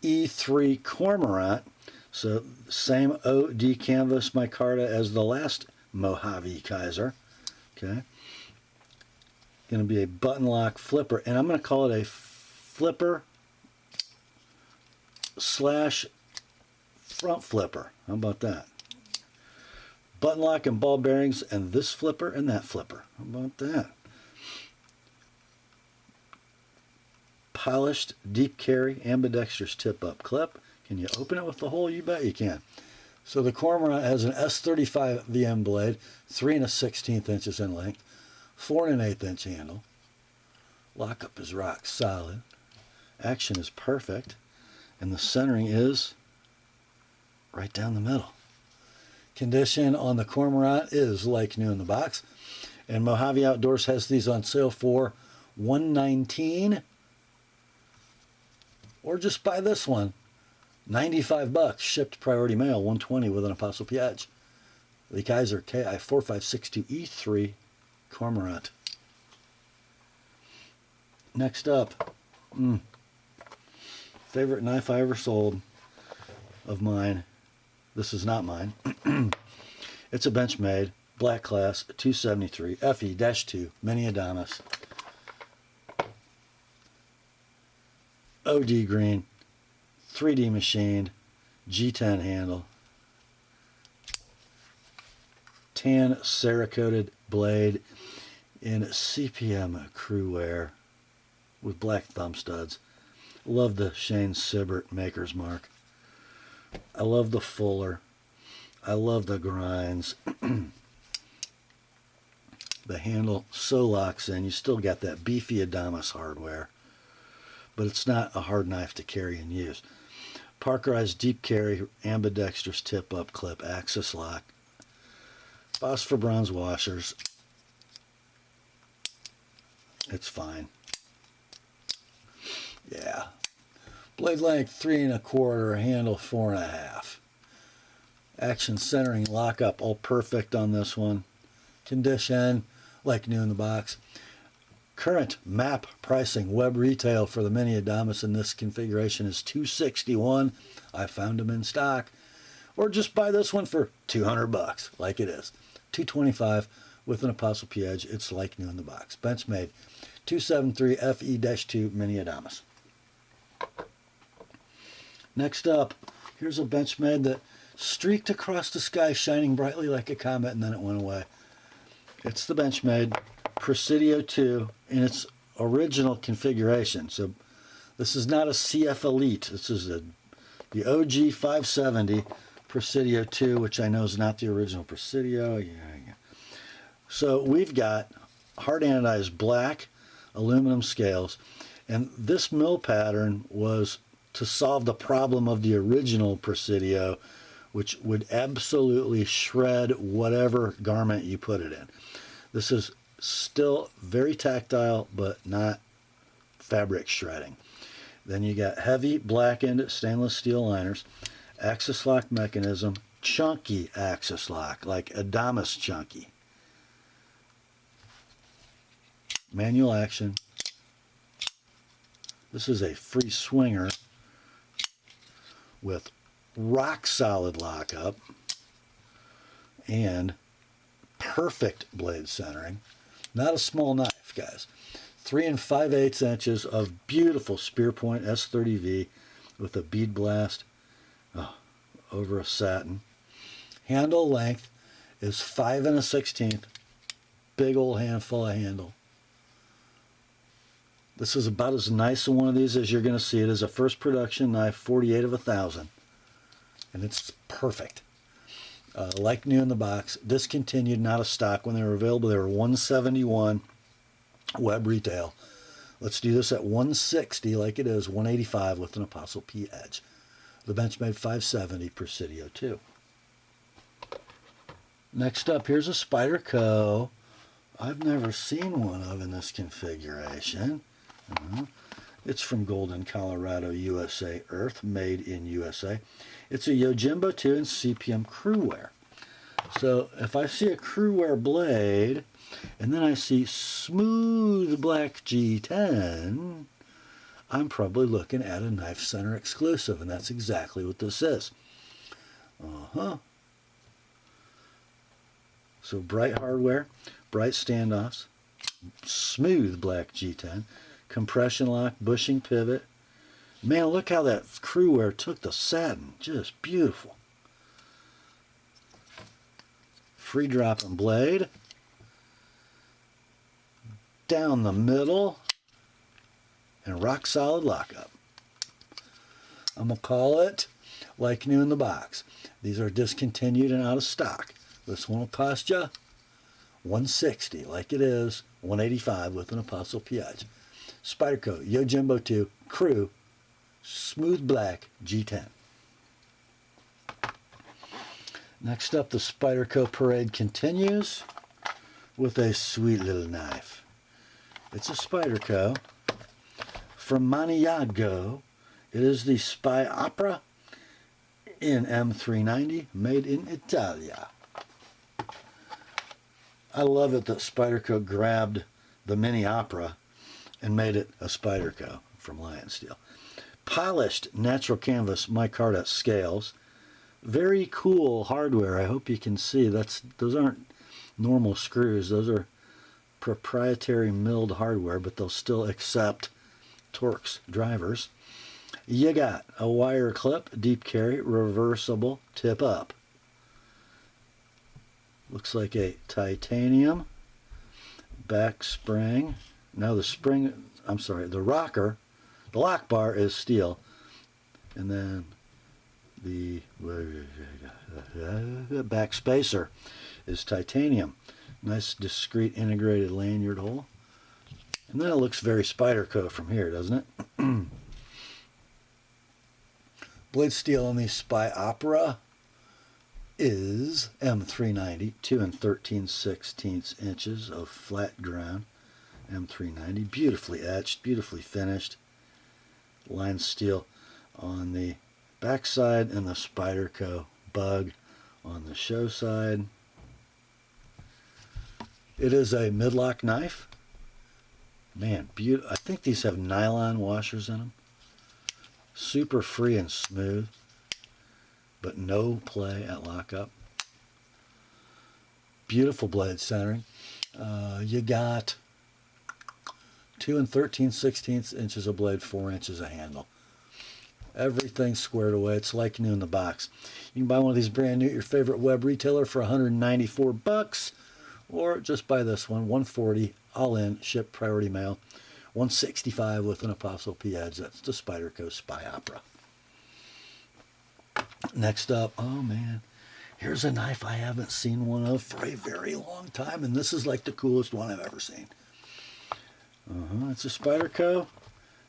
E3 Cormorant. So same OD canvas micarta as the last Mojave Kizer. Okay. Going to be a button lock flipper, and I'm going to call it a flipper slash front flipper. How about that? Button lock and ball bearings, and this flipper and that flipper. How about that? Polished deep carry ambidextrous tip up clip. Can you open it with the hole? You bet you can. So the Cormorant has an S35 VM blade, 3 1/16 inches in length, 4 1/8 inch handle. Lockup is rock solid. Action is perfect, and the centering is right down the middle. Condition on the Cormorant is like new in the box, and Mojave Outdoors has these on sale for $119. Or just buy this one, $95, shipped priority mail, $120 with an ApostleP Edge. The Kizer KI4562E3 Cormorant. Next up, favorite knife I ever sold of mine. This is not mine. It's a Benchmade, black class, 273, FE-2, Mini Damascus. OD green, 3D machined, G10 handle, tan Cerakoted blade in CPM crew wear with black thumb studs. Love the Shane Sibbert maker's mark. I love the fuller. I love the grinds. The handle so locks in. You still got that beefy Adamas hardware, but it's not a hard knife to carry and use. Parkerized deep carry, ambidextrous tip up clip, axis lock, phosphor bronze washers. It's fine. Yeah. Blade length 3 1/4, handle 4 1/2. Action centering, lockup, all perfect on this one. Condition, like new in the box. Current map pricing, web retail for the Mini Adamas in this configuration is $261. I found them in stock. Or just buy this one for $200, like it is. $225 with an ApostleP Edge. It's like new in the box. Benchmade, 273 FE-2 Mini Adamas. Next up, here's a Benchmade that streaked across the sky, shining brightly like a comet, and then it went away. It's the Benchmade Presidio 2 in its original configuration. So this is not a CF Elite. This is the OG 570 Presidio 2, which I know is not the original Presidio. Yeah. So we've got hard anodized black aluminum scales, and this mill pattern was to solve the problem of the original Presidio, which would absolutely shred whatever garment you put it in. This is still very tactile, but not fabric shredding. Then you got heavy blackened stainless steel liners, axis lock mechanism, chunky axis lock, like Adamas chunky. Manual action. This is a free swinger. with rock solid lockup and perfect blade centering. Not a small knife, guys. 3 5/8 inches of beautiful spear point S30V with a bead blast over a satin. Handle length is 5 1/16. Big old handful of handle. This is about as nice a one of these as you're going to see. It is a first production knife, 48 of 1,000. And it's perfect. Like new in the box. Discontinued, not a stock. When they were available, they were $171 web retail. Let's do this at $160 like it is, $185 with an Apostle P edge. The Benchmade 570 Presidio 2. Next up, here's a Spyderco. I've never seen one of in this configuration. It's from Golden, Colorado, USA Earth, made in USA. It's a Yojimbo 2 and CPM crewwear. So if I see a crewwear blade, and then I see smooth black G10, I'm probably looking at a Knife Center exclusive, and that's exactly what this is. So bright hardware, bright standoffs, smooth black G10, compression lock, bushing pivot. Man, look how that crewwear took the satin. Just beautiful. Free dropping blade. Down the middle. And rock solid lockup. I'm going to call it like new in the box. These are discontinued and out of stock. This one will cost you $160 like it is, $185 with an Apostle P edge. Spyderco Yojimbo 2 Crew Smooth Black G10. Next up, the Spyderco parade continues with a sweet little knife. It's a Spyderco from Maniago. It is the Spy Opera in M390, made in Italia. I love it that Spyderco grabbed the Mini Opera and made it a Spyderco from Lion Steel. Polished natural canvas micarta scales. Very cool hardware. I hope you can see. Those aren't normal screws. Those are proprietary milled hardware, but they'll still accept Torx drivers. You got a wire clip, deep carry, reversible, tip up. Looks like a titanium back spring. Now the rocker, the lock bar is steel. And then the back spacer is titanium. Nice discreet integrated lanyard hole. And then it looks very Spyderco from here, doesn't it? Blade steel on the Spy Opera is M390, 2 13/16 inches of flat ground. M390, beautifully etched, beautifully finished. Line steel on the back side and the Spyderco bug on the show side. It is a midlock knife. Man, beautiful. I think these have nylon washers in them. Super free and smooth, but no play at lockup. Beautiful blade centering. You got 2 13/16 inches of blade, 4 inches of handle. Everything squared away. It's like new in the box. You can buy one of these brand new at your favorite web retailer for $194, or just buy this one, $140 all in, ship priority mail. $165 with an Apostle P edge. That's the Spyderco Spy Opera. Next up, oh man, here's a knife I haven't seen one of for a very long time, and this is like the coolest one I've ever seen. It's a Spyderco.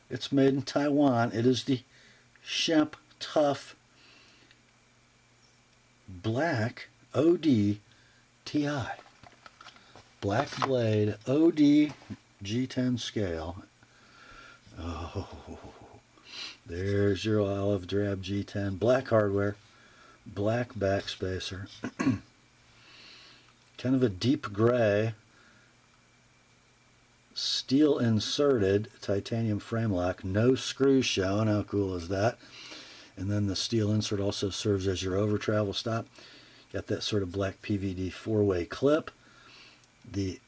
It's made in Taiwan. It is the Shemp Tough Black OD TI. Black blade, OD G10 scale. Oh, there's your olive drab G10. Black hardware, black back spacer. Kind of a deep gray. Steel inserted titanium frame lock. No screws shown. How cool is that? And then the steel insert also serves as your over travel stop. Got that sort of black PVD 4-way clip. The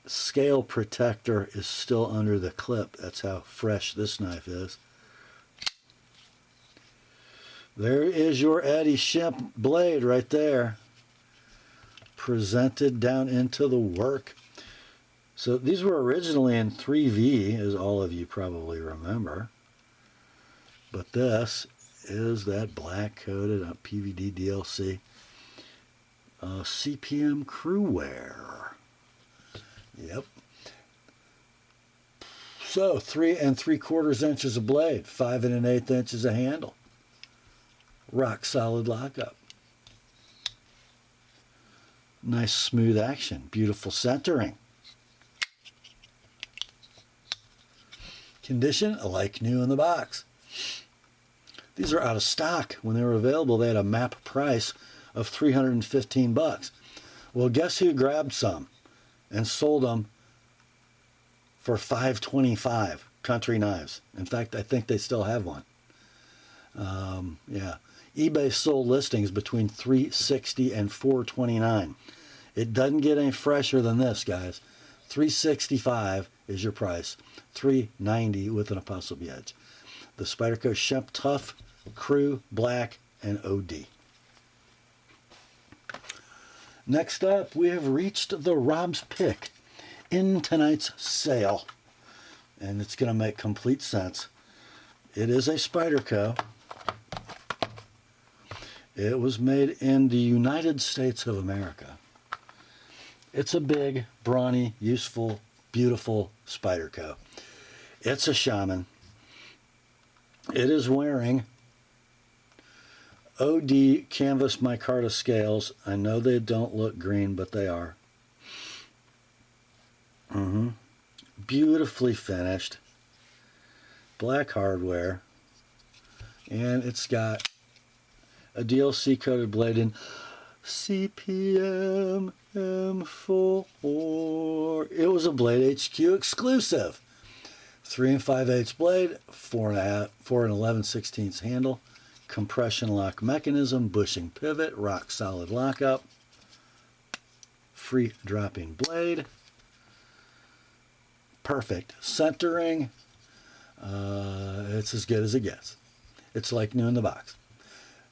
scale protector is still under the clip. That's how fresh this knife is. There is your Eddie Shimp blade right there, presented down into the work. So these were originally in 3V, as all of you probably remember. But this is that black coated PVD DLC CPM crew wear. Yep. So 3 3/4 inches of blade, 5 1/8 inches of handle. Rock solid lockup. Nice smooth action, beautiful centering. Condition, like new in the box. These are out of stock. When they were available, they had a MAP price of $315. Well, guess who grabbed some and sold them for $525? Country Knives. In fact, I think they still have one. Yeah. eBay sold listings between $360 and $429. It doesn't get any fresher than this, guys. $365 is your price. $390 with an ApostleP edge. The Spyderco Shemp Tough Crew Black and OD. Next up, we have reached the Rob's Pick in tonight's sale, and it's going to make complete sense. It is a Spyderco. It was made in the United States of America. It's a big, brawny, useful, beautiful Spyderco. It's a Shaman. It is wearing OD canvas micarta scales. I know they don't look green, but they are. Beautifully finished. Black hardware. And it's got a DLC coated blade in CPM M4. It was a Blade HQ exclusive. 3 5/8 blade, 4 11/16 handle, compression lock mechanism, bushing pivot, rock solid lockup, free dropping blade, perfect centering. It's as good as it gets. It's like new in the box.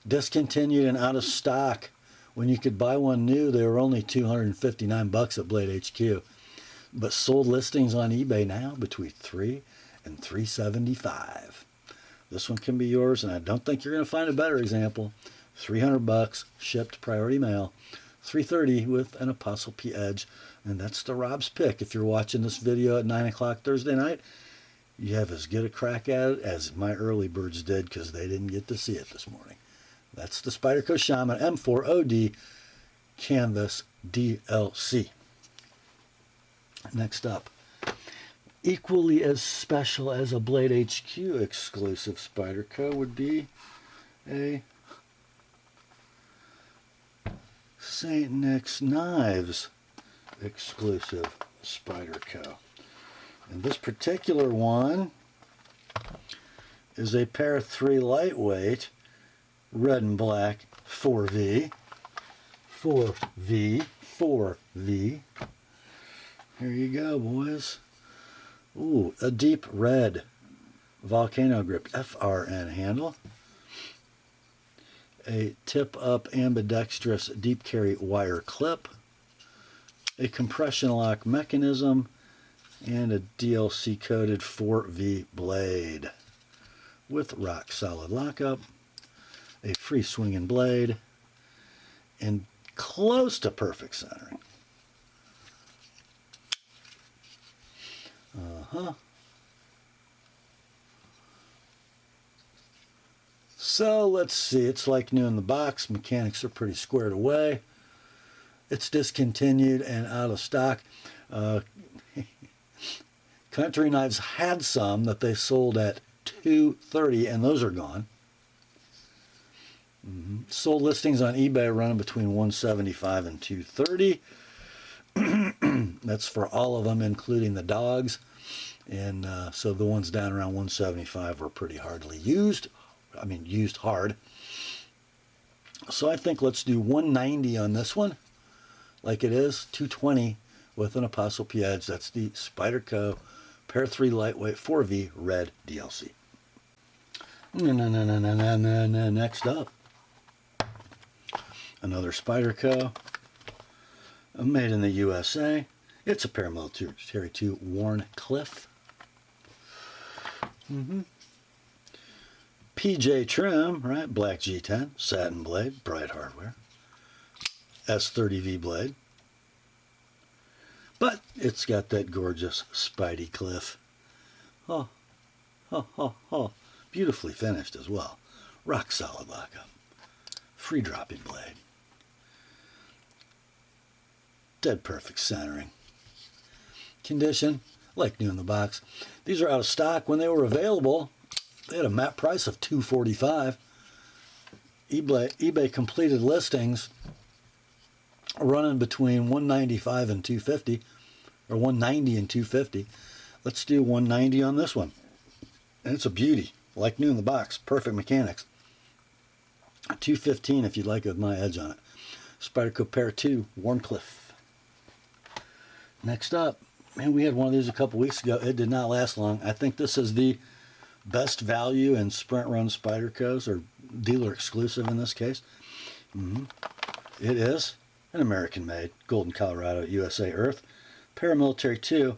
Discontinued and out of stock. When you could buy one new, they were only $259 at Blade HQ. But sold listings on eBay now between $300 and $375. This one can be yours, and I don't think you're going to find a better example. $300 shipped priority mail, $330 with an ApostleP edge, and that's the Rob's Pick. If you're watching this video at 9 o'clock Thursday night, you have as good a crack at it as my early birds did because they didn't get to see it this morning. That's the Spyderco Shaman M4 OD Canvas DLC. Next up, equally as special as a Blade HQ exclusive Spyderco would be a St. Nick's Knives exclusive Spyderco. And this particular one is a Pair 3 lightweight red and black 4V. 4V. Here you go, boys. Ooh, a deep red volcano grip FRN handle. A tip-up ambidextrous deep carry wire clip. A compression lock mechanism. And a DLC-coated 4V blade with rock-solid lockup. A free swinging blade. And close to perfect centering. So let's see, it's like new in the box. Mechanics are pretty squared away. It's discontinued and out of stock. Country Knives had some that they sold at $230, and those are gone. Sold listings on eBay running between $175 and $230. That's for all of them, including the dogs. And so the ones down around $175 were pretty hardly used. I mean, used hard. So I think let's do 190 on this one, like it is, 220 with an ApostleP edge. That's the Spyderco Pair 3 Lightweight 4V Red DLC. Next up, another Spyderco, made in the USA. It's a paramilitary 2 Wharncliffe. PJ trim, right? Black G10, satin blade, bright hardware. S30V blade. But it's got that gorgeous Spidey cliff. Oh, oh, oh, oh. Beautifully finished as well. Rock solid lockup. Free dropping blade. Dead perfect centering. Condition, like new in the box. These are out of stock. When they were available, they had a MAP price of $245. eBay completed listings running between $195 and $250, or $190 and $250. Let's do $190 on this one. And it's a beauty, like new in the box, perfect mechanics. $215 if you'd like it with my edge on it. Spyderco Pair 2 Wharncliffe. Next up, man, we had one of these a couple weeks ago. It did not last long. I think this is the best value in sprint run Spydercos, or dealer exclusive in this case. It is an American made, Golden, Colorado, USA Earth, paramilitary 2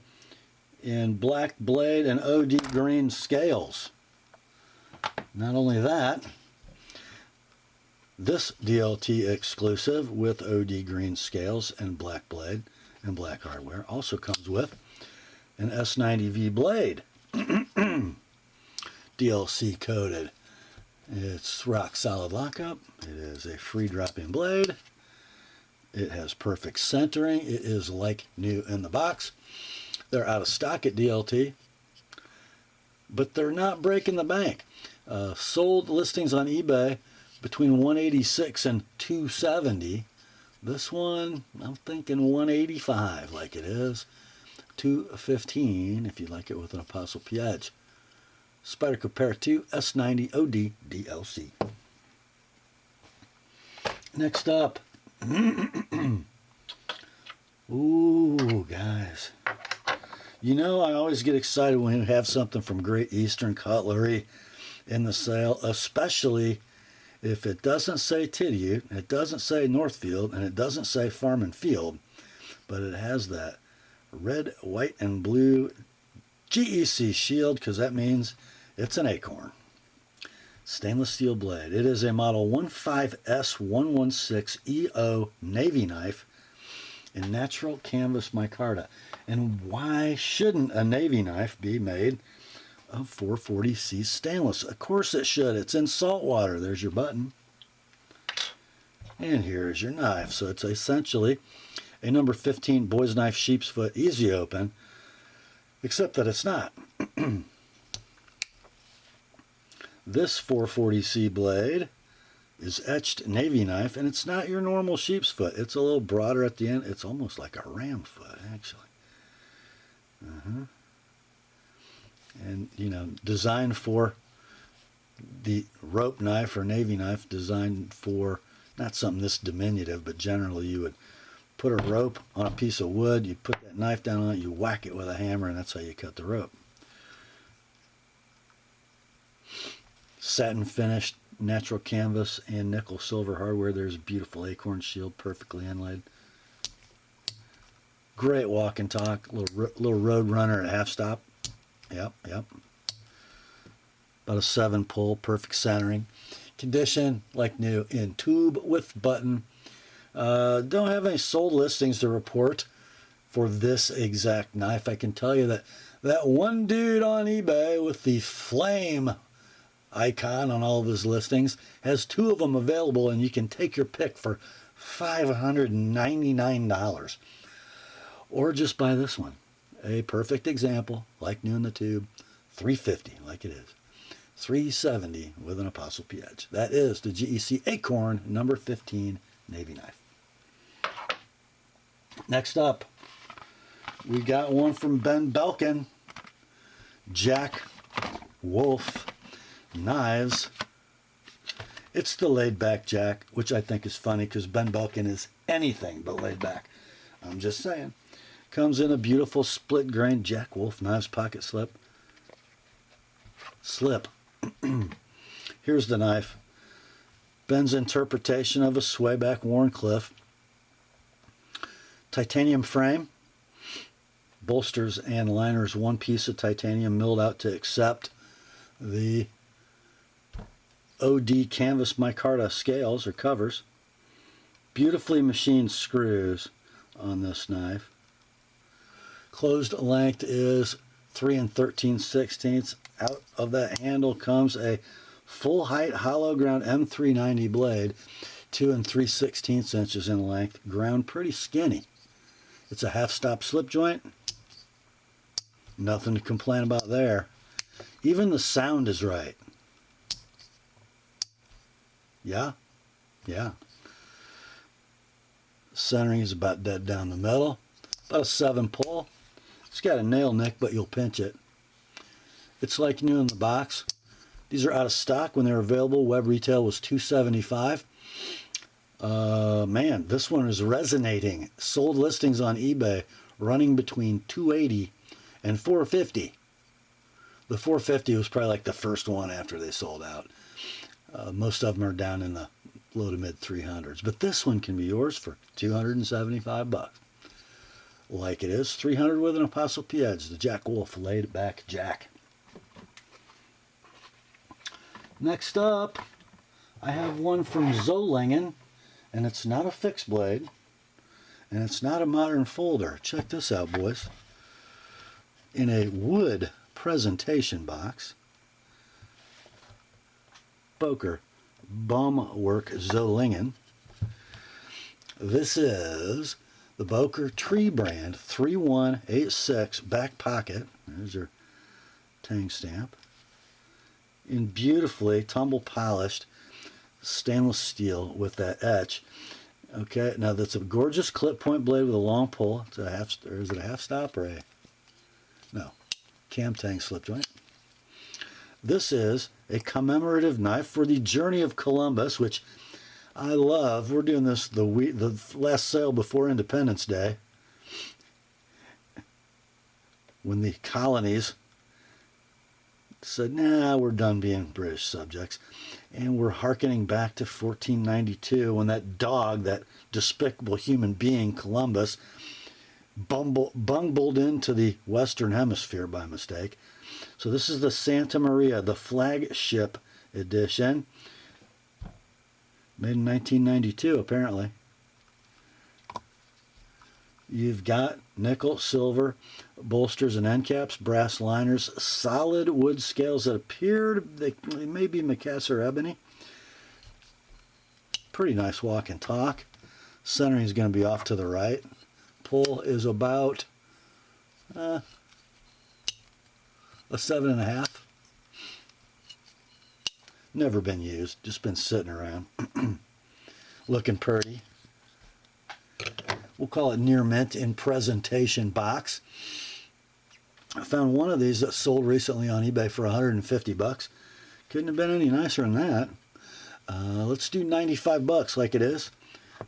in black blade and OD green scales. Not only that, this DLT exclusive with OD green scales and black blade and black hardware also comes with an S90V blade. DLC coated. It's rock solid lockup. It is a free dropping blade. It has perfect centering. It is like new in the box. They're out of stock at DLT, but they're not breaking the bank. Sold listings on eBay between $186 and $270. This one, I'm thinking $185 like it is. $215 if you like it with an ApostleP edge. Spyderco Pair 2 S90 OD DLC. Next up. Ooh, guys. You know, I always get excited when you have something from Great Eastern Cutlery in the sale, especially if it doesn't say Titty, it doesn't say Northfield, and it doesn't say Farm and Field, but it has that red, white, and blue GEC shield, because that means it's an acorn. Stainless steel blade. It is a model 15S116EO Navy knife in natural canvas micarta. And why shouldn't a Navy knife be made of 440C stainless? Of course it should. It's in salt water. There's your button. And here's your knife. So it's essentially a number 15 boy's knife sheep's foot easy open, except that it's not. This 440C blade is etched Navy knife, and it's not your normal sheep's foot. It's a little broader at the end. It's almost like a ram foot, actually. And, you know, designed for the rope knife or Navy knife, designed for not something this diminutive, but generally you would put a rope on a piece of wood, you put that knife down on it, you whack it with a hammer, and that's how you cut the rope. Satin finished, natural canvas, and nickel silver hardware. There's a beautiful acorn shield, perfectly inlaid. Great walk and talk, little road runner at half stop. Yep. About a 7 pull, perfect centering. Condition, like new, in tube with button. Don't have any sold listings to report for this exact knife. I can tell you that that one dude on eBay with the flame icon on all of his listings has 2 of them available, and you can take your pick for $599. Or just buy this one. A perfect example, like new in the tube, $350 like it is. $370 with an ApostleP edge. That is the GEC Acorn number 15 Navy knife. Next up, we got one from Ben Belkin, Jack Wolf Knives, It's the laid back jack, which I think is funny because Ben Belkin is anything but laid back. I'm just saying. Comes in a beautiful split grain Jack Wolf knives pocket slip. Here's the knife. Ben's interpretation of a swayback Wharncliffe. Titanium frame. Bolsters and liners, one piece of titanium milled out to accept the OD canvas micarta scales or covers. Beautifully machined screws on this knife. Closed length is 3 13/16. Out of that handle comes a full height hollow ground M390 blade, 2 3/16 inches in length, ground pretty skinny. It's a half stop slip joint. Nothing to complain about there. Even the sound is right. Yeah. Centering is about dead down the middle. About a 7 pull. It's got a nail nick, but you'll pinch it. It's like new in the box. These are out of stock. When they were available, web retail was $275. Man, this one is resonating. Sold listings on eBay running between $280 and $450. The $450 was probably like the first one after they sold out. Most of them are down in the low to mid 300s, but this one can be yours for $275. Like it is, $300 with an ApostleP edge, the Jack Wolf laid back jack. Next up, I have one from Zolingen, and it's not a fixed blade, and it's not a modern folder. Check this out, boys. In a wood presentation box, Boker Bum Work Zolingen. This is the Boker Tree Brand 3186 back pocket. There's your tang stamp. In beautifully tumble polished stainless steel with that etch. Okay, now that's a gorgeous clip point blade with a long pull. It's a half, or is it a half stop or a, no, cam tang slip joint. This is a commemorative knife for the Journey of Columbus, which I love. We're doing this the last sale before Independence Day, when the colonies said, nah, we're done being British subjects. And we're hearkening back to 1492 when that dog, that despicable human being, Columbus, bungled into the Western Hemisphere by mistake. So this is the Santa Maria, the flagship edition. Made in 1992, apparently. You've got nickel, silver, bolsters and end caps, brass liners, solid wood scales that appear they may be Macassar ebony. Pretty nice walk and talk. Centering is going to be off to the right. Pull is about a 7.5. Never been used, just been sitting around. Looking pretty. We'll call it near mint in presentation box. I found one of these that sold recently on eBay for $150. Couldn't have been any nicer than that. Let's do $95 like it is.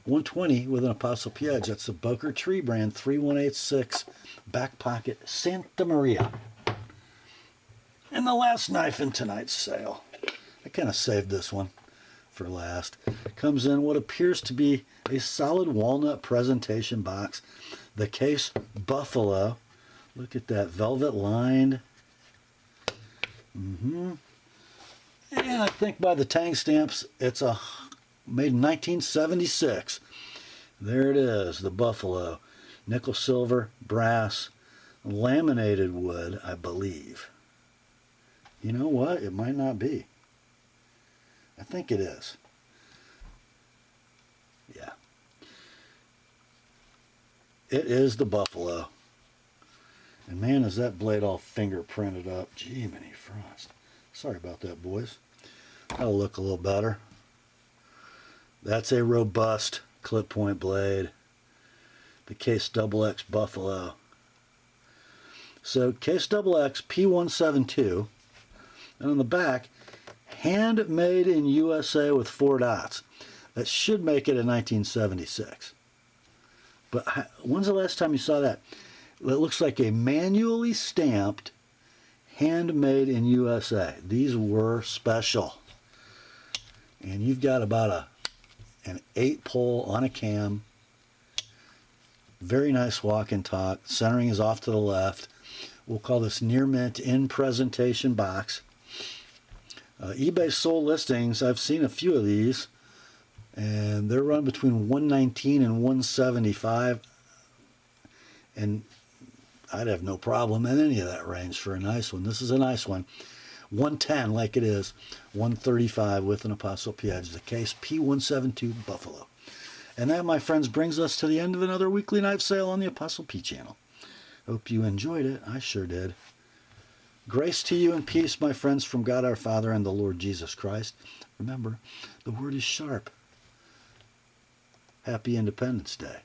$120 with an ApostleP edge. That's the Boker Tree Brand 3186 back pocket Santa Maria. And the last knife in tonight's sale. I kind of saved this one for last. Comes in what appears to be a solid walnut presentation box. The case Buffalo. Look at that, velvet lined. And I think by the tang stamps, it's made in 1976. There it is, the Buffalo. Nickel, silver, brass, laminated wood, I believe. You know what? It might not be. I think it is. Yeah. It is the Buffalo. And man, is that blade all fingerprinted up. Gee, many frost. Sorry about that, boys. That'll look a little better. That's a robust clip point blade. The Case XX Buffalo. So Case XX P172. And on the back, handmade in USA with 4 dots. That should make it a 1976. But when's the last time you saw that? It looks like a manually stamped, handmade in USA. These were special. And you've got about an 8-pole on a cam. Very nice walk and talk. Centering is off to the left. We'll call this near mint in presentation box. eBay sold listings, I've seen a few of these, and they're run between $119 and $175, and I'd have no problem in any of that range for a nice one. This is a nice one. $110 like it is, $135 with an Apostle P edge. The case P172 Buffalo. And that, my friends, brings us to the end of another weekly knife sale on the Apostle P channel. Hope you enjoyed it. I sure did. Grace to you and peace, my friends, from God our Father and the Lord Jesus Christ. Remember, the word is sharp. Happy Independence Day.